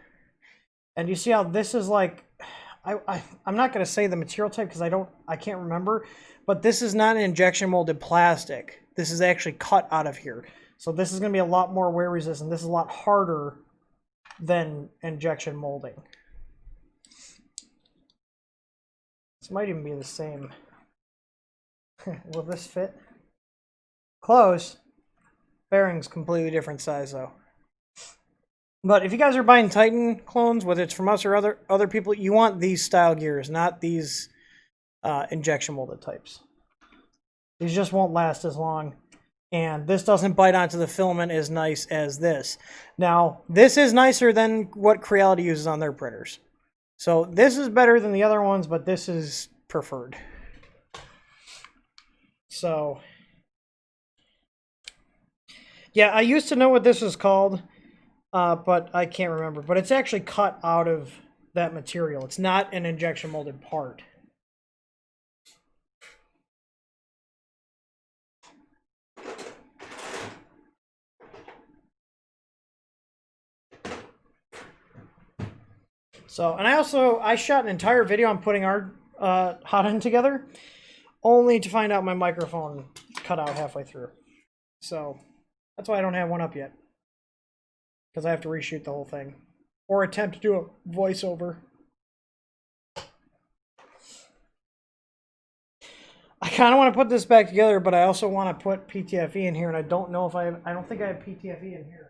And you see how this is like, I'm not going to say the material type because I can't remember, but this is not an injection molded plastic. This is actually cut out of here. So this is going to be a lot more wear resistant. This is a lot harder than injection molding. This might even be the same. Will this fit? Close. Bearings completely different size though. But if you guys are buying Titan clones, whether it's from us or other people, you want these style gears, not these injection molded types. These just won't last as long. And this doesn't bite onto the filament as nice as this. Now, this is nicer than what Creality uses on their printers. So this is better than the other ones, but this is preferred. So, yeah, I used to know what this was called, but I can't remember. But it's actually cut out of that material. It's not an injection molded part. So, and I shot an entire video on putting our Hotend together, only to find out my microphone cut out halfway through. So, that's why I don't have one up yet. Because I have to reshoot the whole thing. Or attempt to do a voiceover. I kind of want to put this back together, but I also want to put PTFE in here, and I don't know if I don't think I have PTFE in here.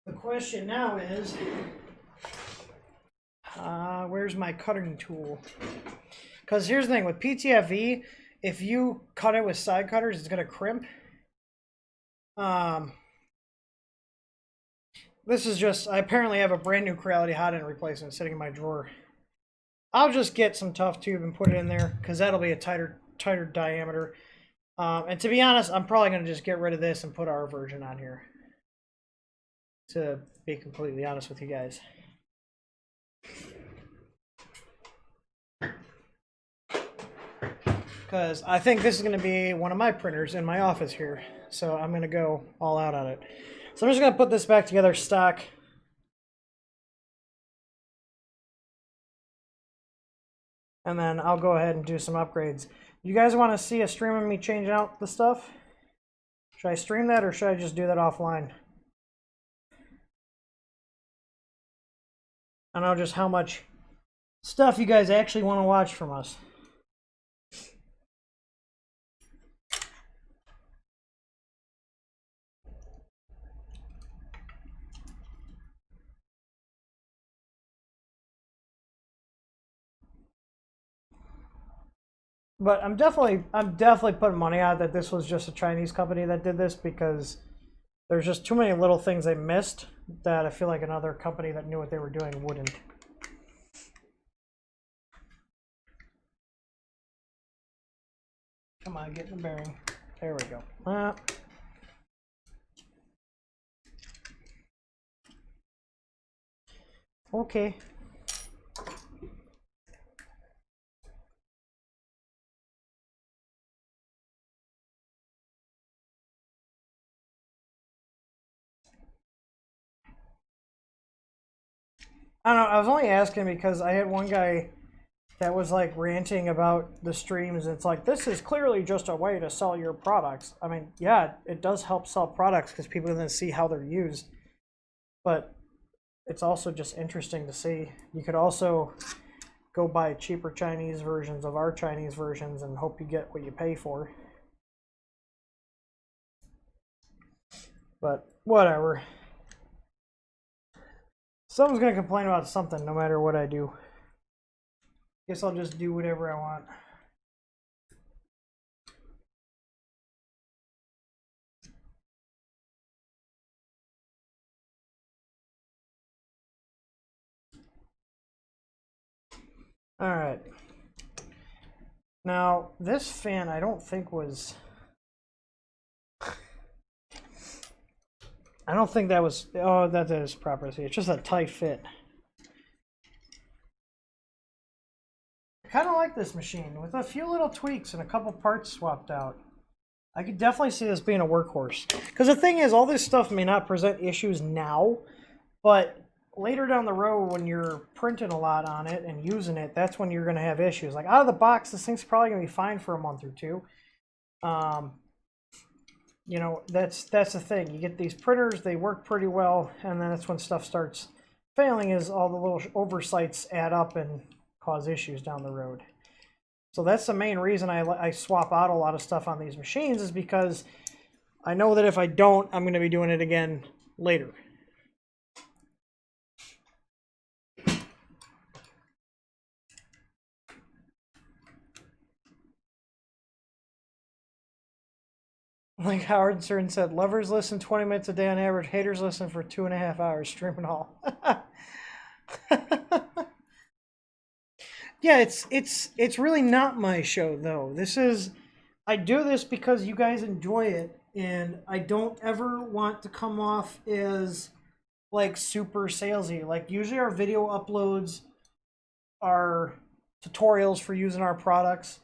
The question now is, where's my cutting tool? Because here's the thing, with PTFE, if you cut it with side cutters, it's going to crimp. This is just, I apparently have a brand new Creality Hotend replacement sitting in my drawer. I'll just get some tough tube and put it in there, because that'll be a tighter diameter. And to be honest, I'm probably going to just get rid of this and put our version on here. To be completely honest with you guys. Because I think this is going to be one of my printers in my office here. So I'm going to go all out on it. So I'm just going to put this back together stock. And then I'll go ahead and do some upgrades. You guys want to see a stream of me changing out the stuff? Should I stream that or should I just do that offline? I don't know just how much stuff you guys actually want to watch from us. But I'm definitely putting money on that this was just a Chinese company that did this, because there's just too many little things they missed that I feel like another company that knew what they were doing wouldn't. Come on, get in the bearing. There we go. Okay. I don't know, I was only asking because I had one guy that was like ranting about the streams. It's like, this is clearly just a way to sell your products. I mean, yeah, it does help sell products because people then see how they're used. But it's also just interesting to see. You could also go buy cheaper Chinese versions of our Chinese versions and hope you get what you pay for. But whatever. Someone's gonna complain about something no matter what I do. Guess I'll just do whatever I want. All right. Now, this fan I don't think was... I don't think that was... Oh, that is proper. See, it's just a tight fit. I kind of like this machine. With a few little tweaks and a couple parts swapped out, I could definitely see this being a workhorse. Because the thing is, all this stuff may not present issues now, but later down the road when you're printing a lot on it and using it, that's when you're going to have issues. Like out of the box, this thing's probably going to be fine for a month or two. You know, that's the thing. You get these printers, they work pretty well, and then that's when stuff starts failing, is all the little oversights add up and cause issues down the road. So that's the main reason I swap out a lot of stuff on these machines, is because I know that if I don't, I'm going to be doing it again later. Like Howard Stern said, lovers listen 20 minutes a day on average. Haters listen for 2.5 hours, streaming all. Yeah, it's really not my show though. I do this because you guys enjoy it, and I don't ever want to come off as like super salesy. Like usually our video uploads are tutorials for using our products.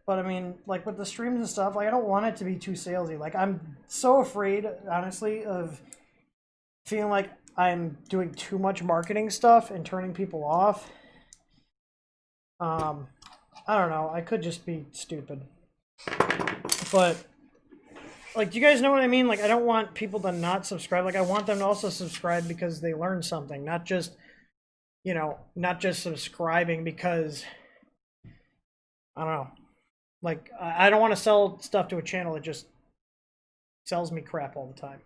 But I mean, like with the streams and stuff, like I don't want it to be too salesy. Like I'm so afraid, honestly, of feeling like I'm doing too much marketing stuff and turning people off. I don't know. I could just be stupid. But like, do you guys know what I mean? Like, I don't want people to not subscribe. Like, I want them to also subscribe because they learned something, not just, you know, not just subscribing because, I don't know. Like, I don't want to sell stuff to a channel that just sells me crap all the time.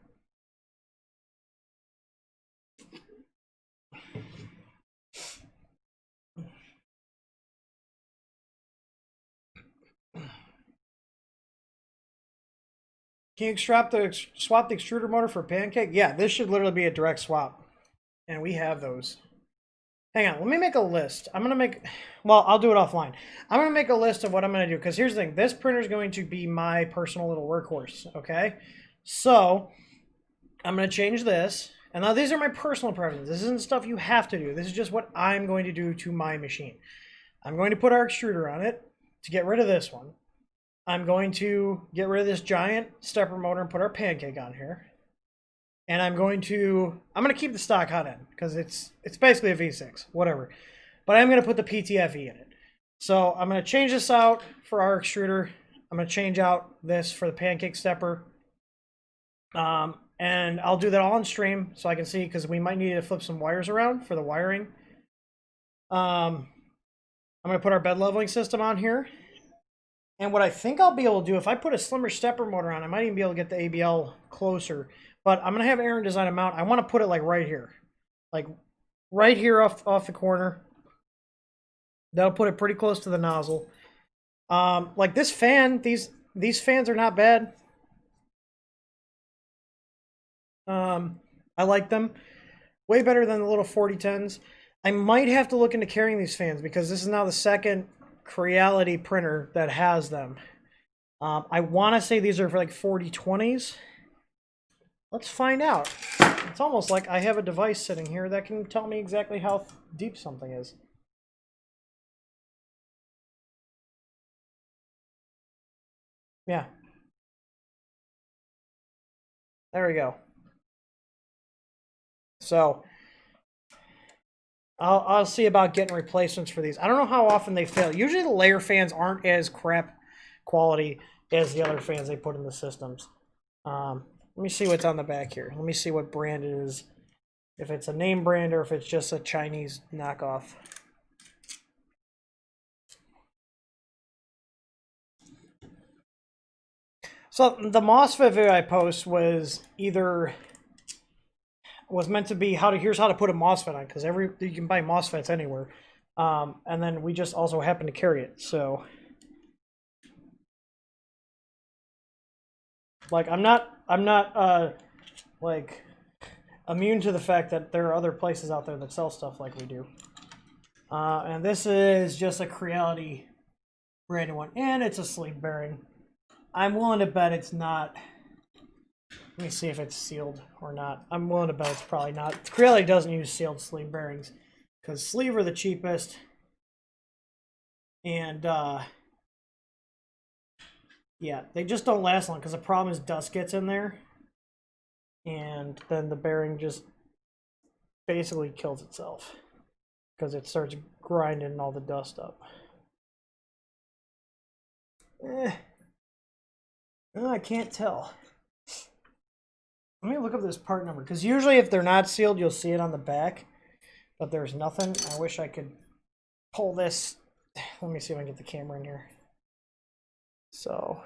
Can you swap the extruder motor for a pancake? Yeah, this should literally be a direct swap. And we have those. Hang on, let me make a list. I'm going to make, well, I'll do it offline. I'm going to make a list of what I'm going to do, because here's the thing. This printer is going to be my personal little workhorse, okay? So, I'm going to change this. And now these are my personal preferences. This isn't stuff you have to do. This is just what I'm going to do to my machine. I'm going to put our extruder on it to get rid of this one. I'm going to get rid of this giant stepper motor and put our pancake on here. And I'm going to keep the stock Hotend because it's basically a V6, whatever. But I'm going to put the PTFE in it. So I'm going to change this out for our extruder. I'm going to change out this for the pancake stepper. And I'll do that all on stream so I can see, because we might need to flip some wires around for the wiring. I'm going to put our bed leveling system on here. And what I think I'll be able to do, if I put a slimmer stepper motor on, I might even be able to get the ABL closer. But I'm going to have Aaron design a mount. I want to put it like right here. Like right here off the corner. That'll put it pretty close to the nozzle. Like this fan, these fans are not bad. I like them. Way better than the little 4010s. I might have to look into carrying these fans because this is now the second Creality printer that has them. I want to say these are for like 4020s. Let's find out. It's almost like I have a device sitting here that can tell me exactly how deep something is. Yeah. There we go. So I'll see about getting replacements for these. I don't know how often they fail. Usually the layer fans aren't as crap quality as the other fans they put in the systems. Let me see what's on the back here. Let me see what brand it is. If it's a name brand or if it's just a Chinese knockoff. So the MOSFET video I post was meant to be here's how to put a MOSFET on, because you can buy MOSFETs anywhere, and then we just also happen to carry it. So, like, I'm not like immune to the fact that there are other places out there that sell stuff like we do. And this is just a Creality branded one, and it's a sleeve bearing. I'm willing to bet it's not. Let me see if it's sealed or not. I'm willing to bet it's probably not. Creality doesn't use sealed sleeve bearings because sleeve are the cheapest. And yeah, they just don't last long because the problem is dust gets in there. And then the bearing just basically kills itself because it starts grinding all the dust up. Oh, I can't tell. Let me look up this part number, because usually if they're not sealed, you'll see it on the back, but there's nothing. I wish I could pull this. Let me see if I can get the camera in here. So,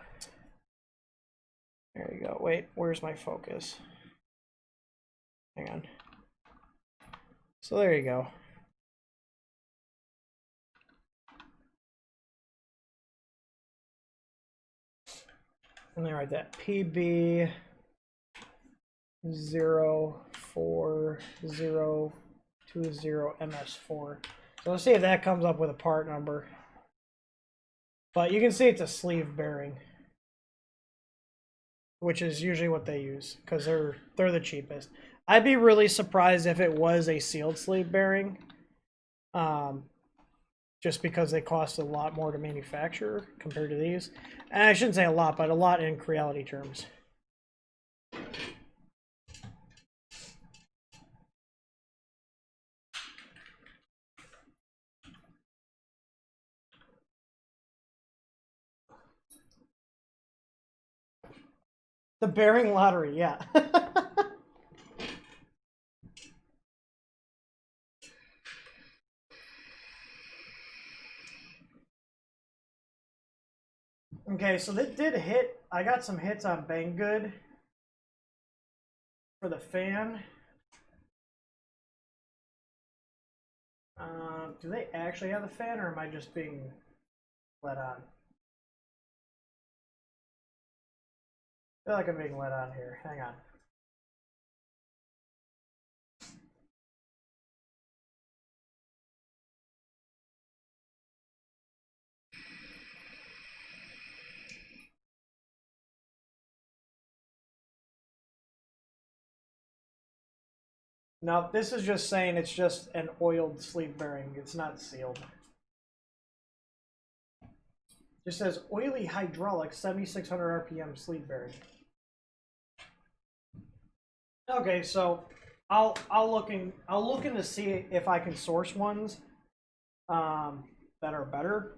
there you go. Wait, where's my focus? Hang on. So there you go. And then write that PB 04020MS4. So let's see if that comes up with a part number. But you can see it's a sleeve bearing, which is usually what they use because they're the cheapest. I'd be really surprised if it was a sealed sleeve bearing, just because they cost a lot more to manufacture compared to these. And I shouldn't say a lot, but a lot in Creality terms. The bearing lottery, yeah. Okay, so that did hit. I got some hits on Banggood for the fan. Do they actually have the fan, or am I just being let on? I feel like I'm being let on here. Hang on. No, this is just saying it's just an oiled sleeve bearing. It's not sealed. Just says oily hydraulic 7600 RPM sleeve bearing. Okay, so I'll look in to see if I can source ones that are better.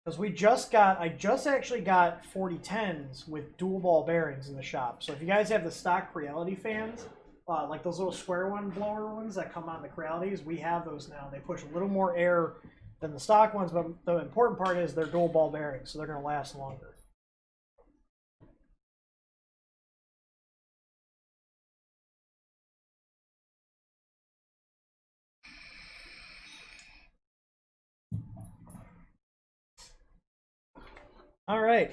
Because I just actually got 4010s with dual ball bearings in the shop. So if you guys have the stock Creality fans, like those little square one blower ones that come on the Crealities, we have those now. They push a little more air than the stock ones, but the important part is they're dual ball bearings, so they're going to last longer. All right.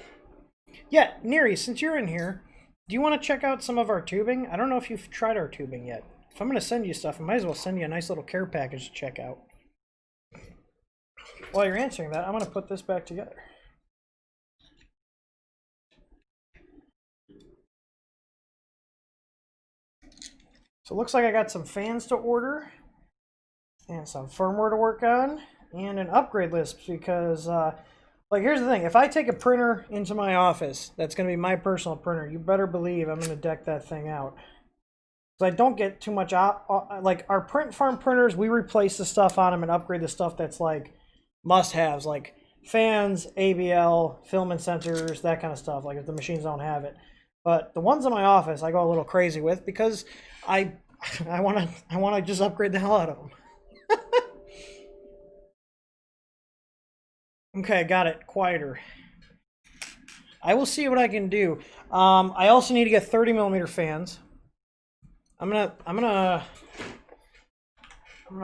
Yeah, Neri, since you're in here, do you want to check out some of our tubing? I don't know if you've tried our tubing yet. If I'm going to send you stuff, I might as well send you a nice little care package to check out. While you're answering that, I'm going to put this back together. So it looks like I got some fans to order and some firmware to work on and an upgrade list because, like, here's the thing. If I take a printer into my office, that's going to be my personal printer, you better believe I'm going to deck that thing out. So I don't get too much, like, our print farm printers, we replace the stuff on them and upgrade the stuff that's, like, must-haves, like fans, ABL, filament sensors, that kind of stuff, like if the machines don't have it. But the ones in my office, I go a little crazy with because I want to just upgrade the hell out of them. Okay, got it. Quieter. I will see what I can do. I also need to get 30mm fans. I'm gonna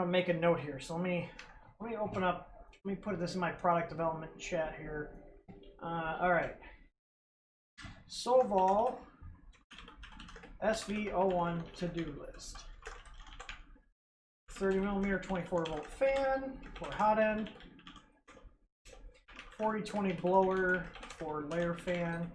make a note here. So let me open up. Let me put this in my product development chat here. All right. Sovol SV01 to-do list. 30mm 24-volt fan for Hotend. 40-20 blower for layer fan.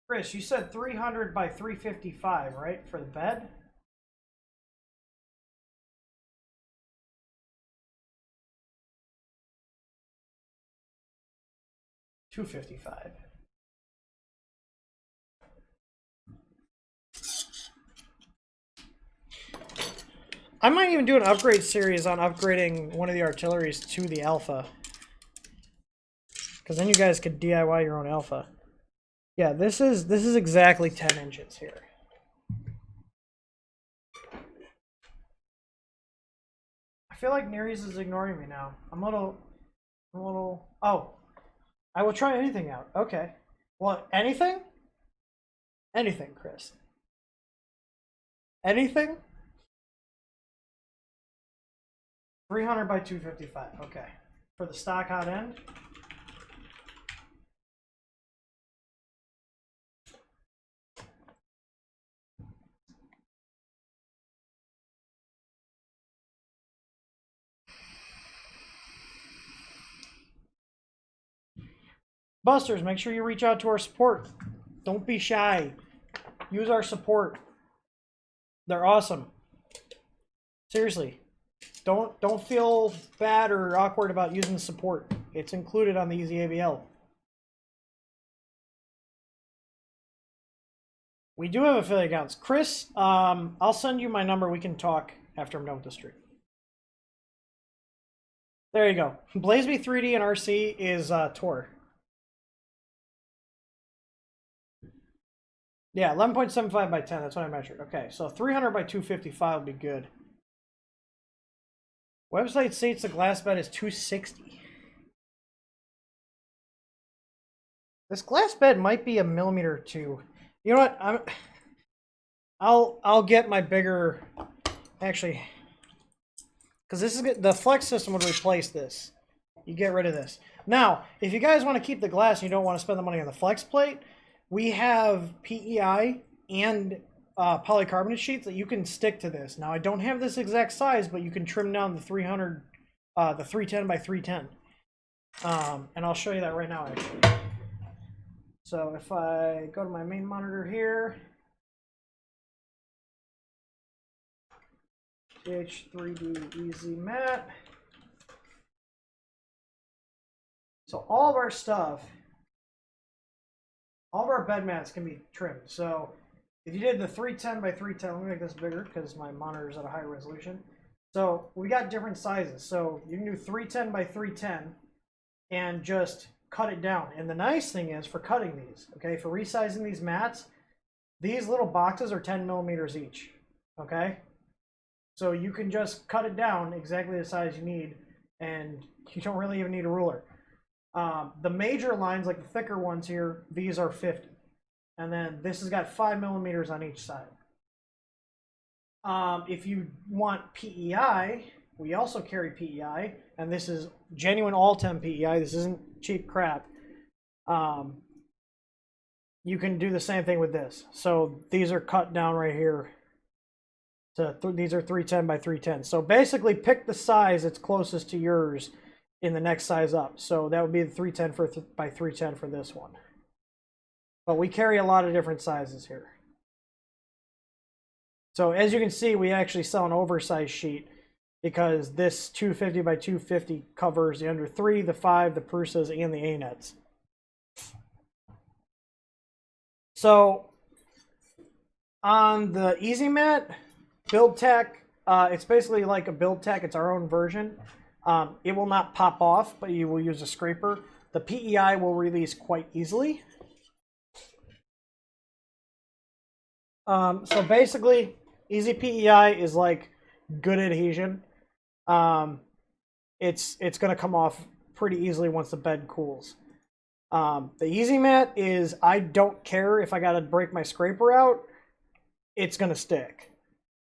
Chris, you said 300 by 355, right, for the bed? $255. I might even do an upgrade series on upgrading one of the artilleries to the Alpha. Because then you guys could DIY your own Alpha. Yeah, this is exactly 10 inches here. I feel like Nereus is ignoring me now. I'm a little... Oh. I will try anything out. Okay. Well, anything? Anything, Chris. Anything? 300 by 255. Okay. For the stock Hotend. Busters, make sure you reach out to our support. Don't be shy. Use our support. They're awesome. Seriously. Don't feel bad or awkward about using the support. It's included on the Easy ABL. We do have affiliate accounts. Chris, I'll send you my number. We can talk after I'm done with the stream. There you go. Blazeby 3D and RC is Tor. Yeah, 11.75 by 10. That's what I measured. Okay, so 300 by 255 would be good. Website states the glass bed is 260. This glass bed might be a millimeter or two. You know what? I'll get my bigger. Actually, because this is the flex system would replace this. You get rid of this. Now, if you guys want to keep the glass and you don't want to spend the money on the flex plate, we have PEI and polycarbonate sheets that you can stick to this. Now, I don't have this exact size, but you can trim down the 300, the 310 by 310. And I'll show you that right now, actually. So if I go to my main monitor here, TH3D Easy Mat. So all of our stuff, all of our bed mats can be trimmed. So if you did the 310 by 310, let me make this bigger because my monitor is at a higher resolution. So we got different sizes. So you can do 310 by 310 and just cut it down. And the nice thing is for cutting these, okay, for resizing these mats, these little boxes are 10 millimeters each, okay? So you can just cut it down exactly the size you need, and you don't really even need a ruler. The major lines, like the thicker ones here, these are 50. And then this has got 5 millimeters on each side. If you want PEI, we also carry PEI, and this is genuine all-temp PEI. This isn't cheap crap. You can do the same thing with this. So these are cut down right here. These are 310 by 310. So basically pick the size that's closest to yours in the next size up. So that would be the 310 by 310 for this one. But we carry a lot of different sizes here. So as you can see, we actually sell an oversized sheet because this 250 by 250 covers the under 3, the 5, the Prusas, and the A-nets. So on the Easy Mat, Build Tech, it's basically like a Build Tech. It's our own version. It will not pop off, but you will use a scraper. The PEI will release quite easily. So basically, Easy PEI is like good adhesion. It's going to come off pretty easily once the bed cools. The Easy Mat is, I don't care if I got to break my scraper out, it's going to stick.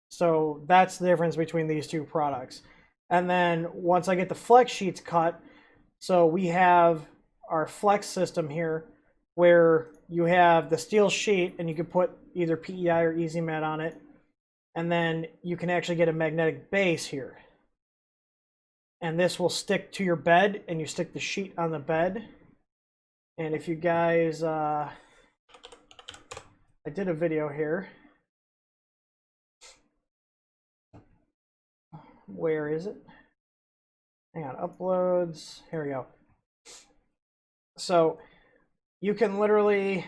So that's the difference between these two products. And then once I get the flex sheets cut, so we have our flex system here where you have the steel sheet and you can put either PEI or Easy Mat on it. And then you can actually get a magnetic base here. And this will stick to your bed and you stick the sheet on the bed. And if you guys, I did a video here. Where is it? Hang on, uploads. Here we go. So you can literally,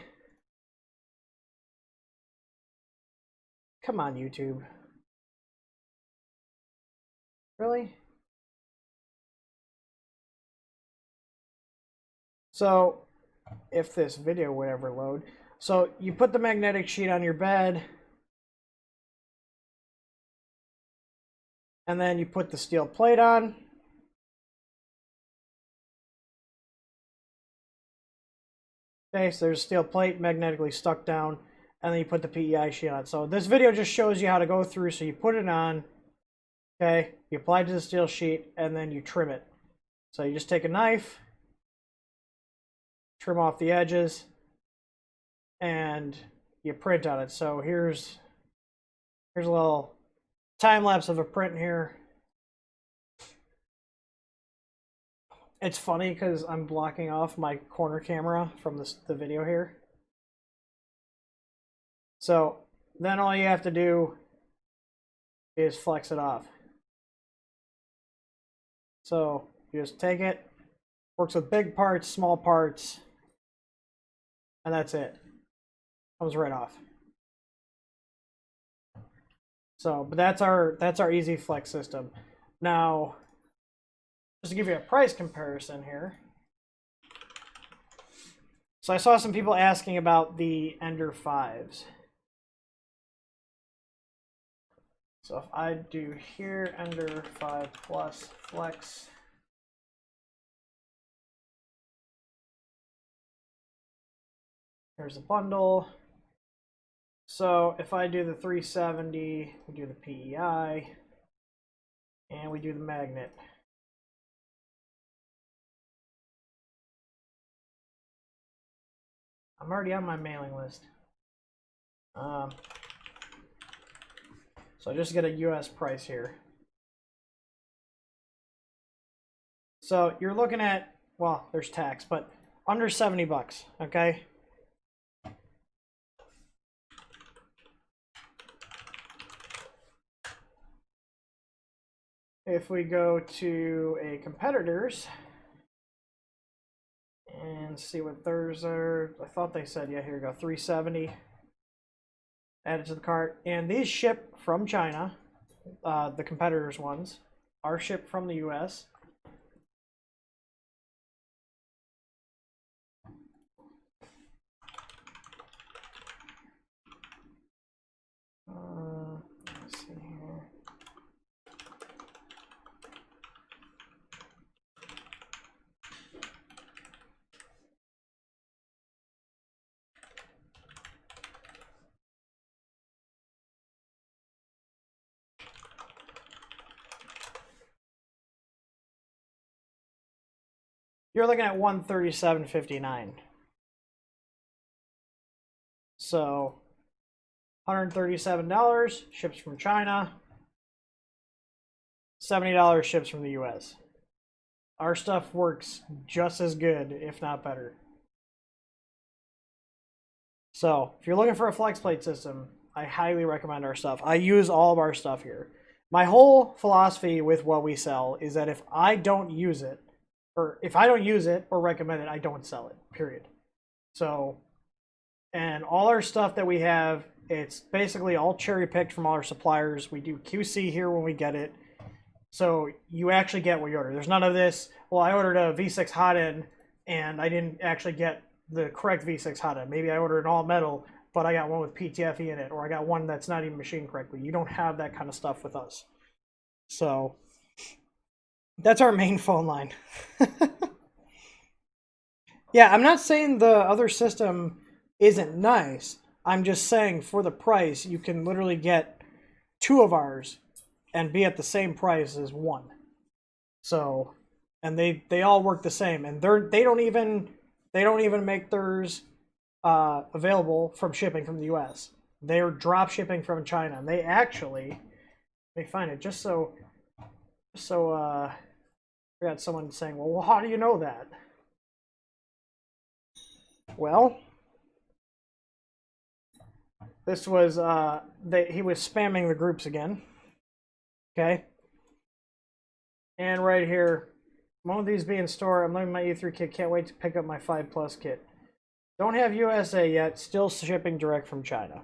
come on, YouTube. Really? So if this video would ever load. So you put the magnetic sheet on your bed. And then you put the steel plate on. Okay, so there's a steel plate magnetically stuck down. And then you put the PEI sheet on. So this video just shows you how to go through. So you put it on. Okay, you apply it to the steel sheet. And then you trim it. So you just take a knife. Trim off the edges. And you print on it. So here's a little time lapse of a print here. It's funny because I'm blocking off my corner camera from the video here. So then all you have to do is flex it off. So you just take it, works with big parts, small parts, and that's it. Comes right off. So, but that's our Easy Flex system. Now, just to give you a price comparison here. So I saw some people asking about the Ender 5s. So if I do here, Ender 5 Plus Flex. Here's the bundle. So if I do the 370, we do the PEI, and we do the magnet. I'm already on my mailing list. So I just get a US price here. So you're looking at, well, there's tax, but under 70 bucks, okay? If we go to a competitor's and see what theirs are, I thought they said, yeah, here we go, 370. Add it to the cart. And these ship from China. The competitors' ones are shipped from the US. Let's see here. you're looking at $137.59. So $137 ships from China. $70 ships from the US. Our stuff works just as good, if not better. So if you're looking for a flex plate system, I highly recommend our stuff. I use all of our stuff here. My whole philosophy with what we sell is that if I don't use it, or recommend it, I don't sell it, period. So, and all our stuff that we have, it's basically all cherry picked from all our suppliers. We do QC here when we get it. So you actually get what you order. There's none of this, well, I ordered a V6 Hotend and I didn't actually get the correct V6 Hotend. Maybe I ordered an all metal, but I got one with PTFE in it, or I got one that's not even machined correctly. You don't have that kind of stuff with us. So that's our main phone line. Yeah, I'm not saying the other system isn't nice. I'm just saying for the price, you can literally get 2 of ours and be at the same price as 1. So, and they all work the same, and they don't even make theirs available from shipping from the US. They're drop shipping from China, and they actually, let me find it just so we got someone saying, well, how do you know that? Well, this was he was spamming the groups again. Okay. And right here, one of these being stored. I'm leaving my E3 kit. Can't wait to pick up my 5+ kit. Don't have USA yet. Still shipping direct from China.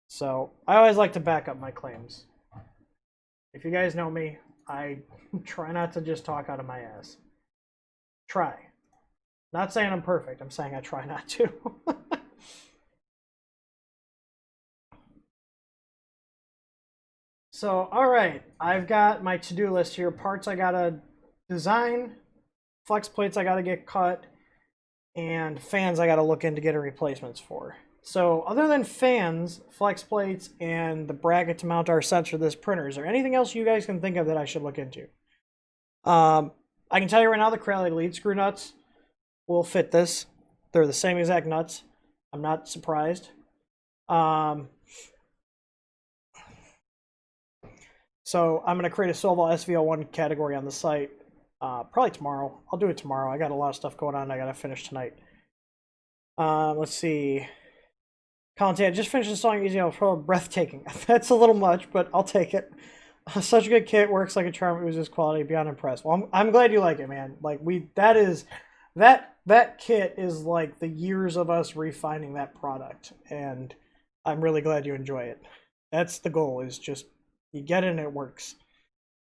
So I always like to back up my claims. If you guys know me, I try not to just talk out of my ass. Try. Not saying I'm perfect. I'm saying I try not to. So, all right, I've got my to-do list here. Parts I gotta design, flex plates I gotta get cut, and fans I gotta look into getting replacements for. So, other than fans, flex plates, and the bracket to mount our sensor to this printer, is there anything else you guys can think of that I should look into? I can tell you right now, the Creality lead screw nuts will fit this. They're the same exact nuts. I'm not surprised. So I'm going to create a Sovol SV01 category on the site probably tomorrow. I'll do it tomorrow. I got a lot of stuff going on I got to finish tonight. Let's see. Conte, I just finished installing Easy Pro. Breathtaking. That's a little much, but I'll take it. Such a good kit. Works like a charm. Oozes quality. Beyond impressed. Well, I'm glad you like it, man. Like that kit is like the years of us refining that product, and I'm really glad you enjoy it. That's the goal, is just you get it and it works.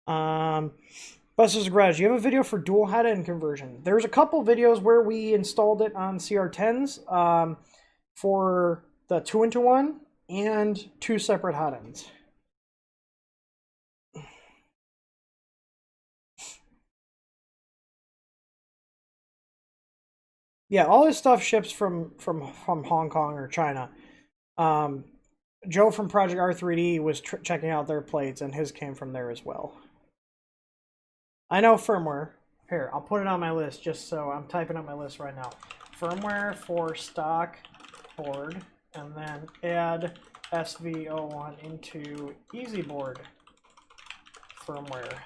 Buster's Garage, you have a video for dual Hotend conversion. There's a couple videos where we installed it on CR10s for the 2-into-1 and 2 separate Hotends. Yeah, all this stuff ships from Hong Kong or China. Joe from Project R3D was checking out their plates, and his came from there as well. I know firmware. Here, I'll put it on my list just so I'm typing up my list right now. Firmware for stock board, and then add SV01 into EasyBoard firmware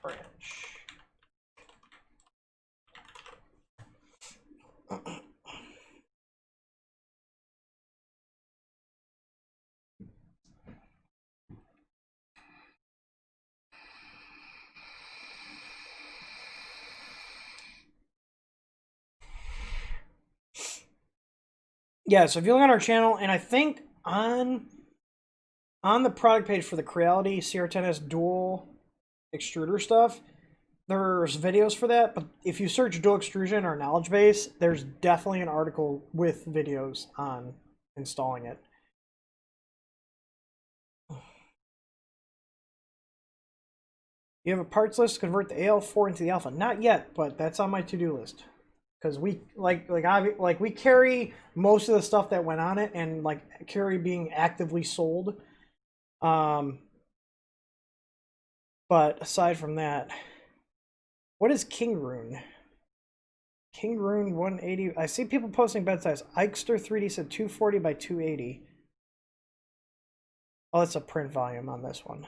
branch. Yeah, so if you look on our channel, and I think on the product page for the Creality CR10S dual extruder stuff, there's videos for that, but if you search dual extrusion or knowledge base, there's definitely an article with videos on installing it. You have a parts list to convert the AL4 into the Alpha? Not yet, but that's on my to-do list. Because we we carry most of the stuff that went on it, and like carry being actively sold. But aside from that, What is King Rune? King Rune 180. I see people posting bed size. Ikester 3D said 240 by 280. Oh, that's a print volume on this one.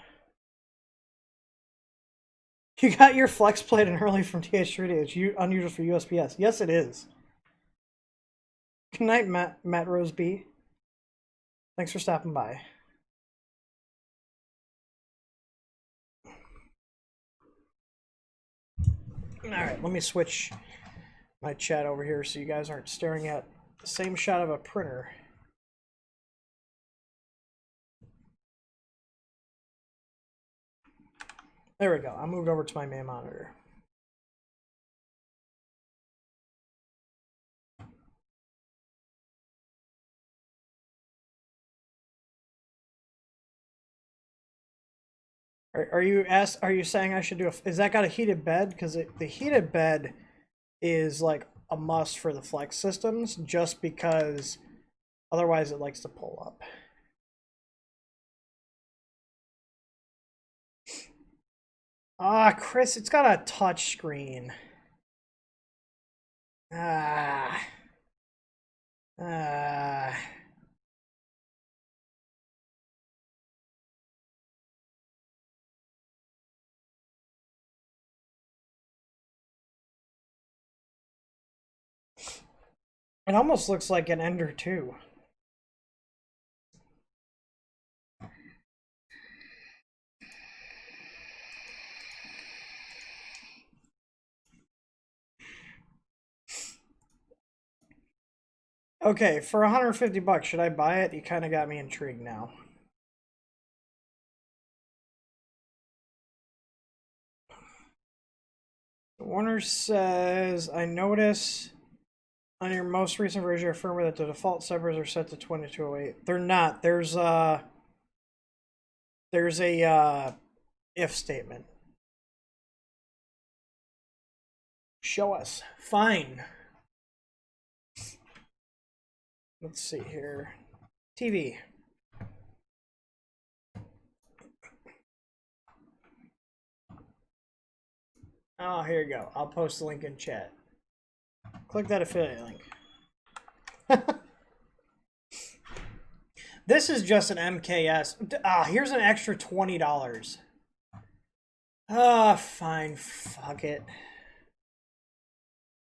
You got your flex plate in early from TH3D. It's unusual for USPS. Yes, it is. Good night, Matt Rose B. Thanks for stopping by. All right, let me switch my chat over here so you guys aren't staring at the same shot of a printer. There we go. I moved over to my main monitor. Are you saying I should do is that got a heated bed? Because the heated bed is like a must for the flex systems, just because otherwise it likes to pull up. Ah, Chris, it's got a touch screen. Ah. It almost looks like an Ender 2. Okay, for 150 bucks, should I buy it? You kind of got me intrigued now. Warner says, I notice on your most recent version of firmware that the default subbers are set to 2208. They're not. There's a if statement. Show us. Fine. Let's see here. TV. Oh, here you go. I'll post the link in chat. Click that affiliate link. This is just an MKS. Ah, here's an extra $20. Ah, fine. Fuck it.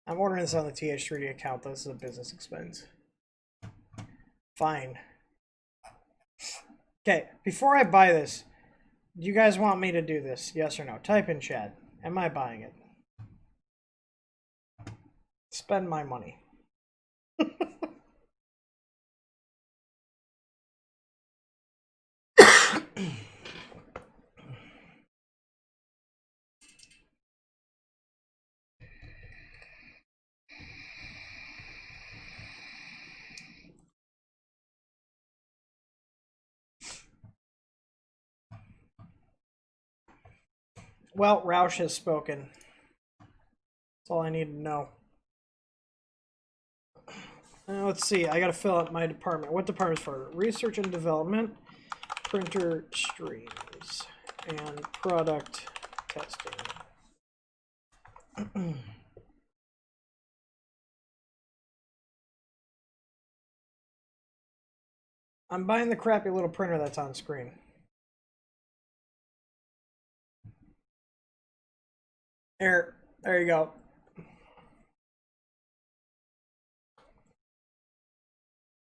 I'm ordering this on the TH3D account. This is a business expense. Fine. Okay, before I buy this, do you guys want me to do this? Yes or no? Type in chat. Am I buying it? Spend my money. Well, Roush has spoken. That's all I need to know. Let's see. I got to fill out my department. What department is for? Research and development, printer streams, and product testing. I'm buying the crappy little printer that's on screen. There you go.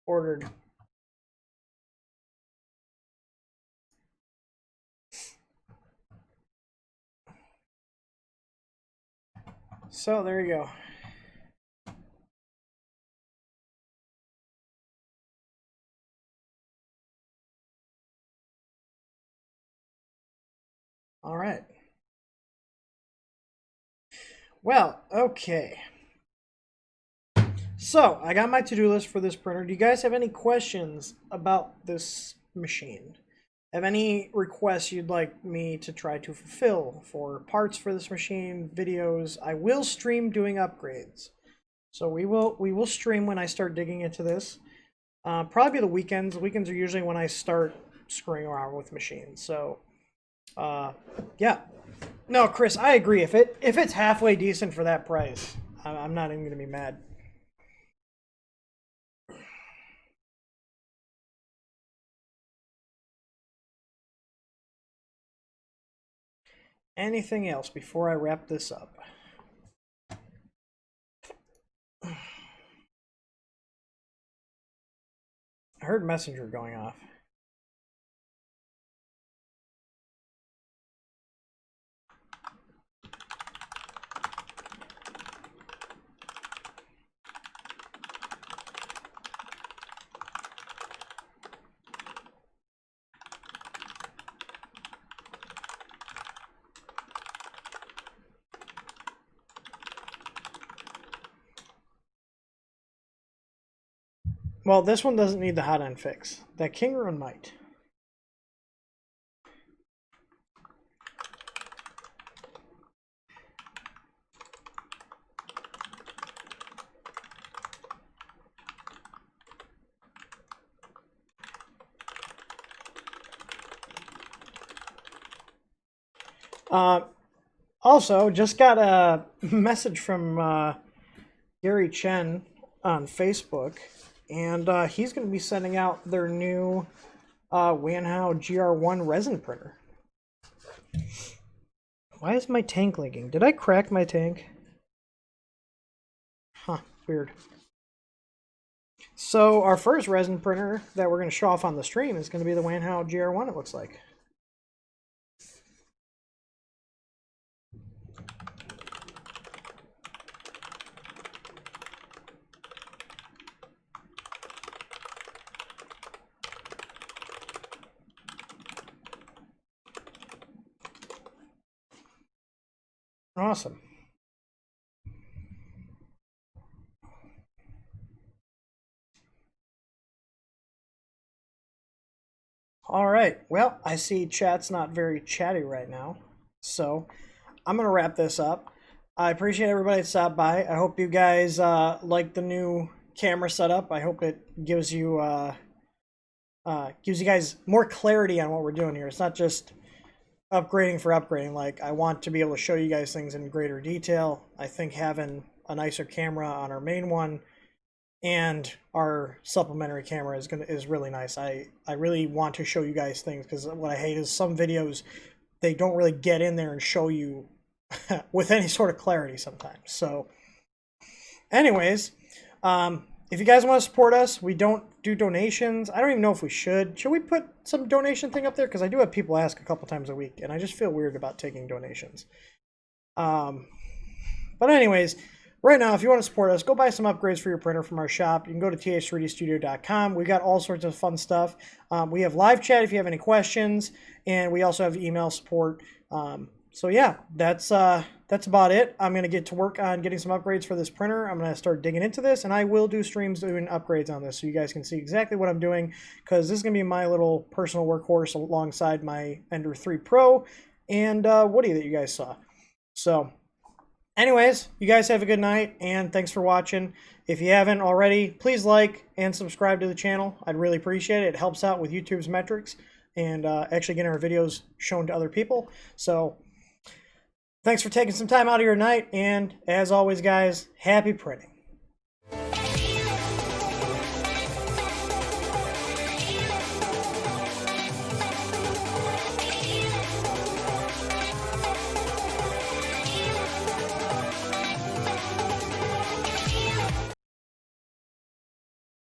Ordered. So there you go. All right. Well, okay. So, I got my to-do list for this printer. Do you guys have any questions about this machine? Have any requests you'd like me to try to fulfill for parts for this machine, videos? I will stream doing upgrades. So we will stream when I start digging into this. Probably the weekends. The weekends are usually when I start screwing around with machines. So Yeah. No, Chris, I agree. If it's halfway decent for that price, I'm not even gonna be mad. Anything else before I wrap this up? I heard Messenger going off. Well, this one doesn't need the Hotend fix. That King Rune might. Also, just got a message from Gary Chen on Facebook, and he's going to be sending out their new Wanhao GR1 resin printer. Why is my tank leaking? Did I crack my tank? Huh, weird. So our first resin printer that we're going to show off on the stream is going to be the Wanhao GR1, it looks like. Awesome. All right. Well, I see chat's not very chatty right now, so I'm going to wrap this up. I appreciate everybody that stopped by. I hope you guys like the new camera setup. I hope it gives you guys more clarity on what we're doing here. It's not just upgrading for upgrading. Like, I want to be able to show you guys things in greater detail. I think having a nicer camera on our main one and our supplementary camera is really nice. I really want to show you guys things, because what I hate is some videos, they don't really get in there and show you with any sort of clarity sometimes. So anyways, if you guys want to support us, we don't do donations. I don't even know if we should. Should we put some donation thing up there? Because I do have people ask a couple times a week, and I just feel weird about taking donations. But anyways, right now, if you want to support us, go buy some upgrades for your printer from our shop. You can go to th3dstudio.com. We've got all sorts of fun stuff. We have live chat if you have any questions, and we also have email support. So yeah, that's about it. I'm going to get to work on getting some upgrades for this printer. I'm going to start digging into this, and I will do streams doing upgrades on this so you guys can see exactly what I'm doing, because this is going to be my little personal workhorse alongside my Ender 3 Pro and Woody that you guys saw. So anyways, you guys have a good night, and thanks for watching. If you haven't already, please like and subscribe to the channel. I'd really appreciate it. It helps out with YouTube's metrics and actually getting our videos shown to other people. So thanks for taking some time out of your night, and as always, guys, happy printing.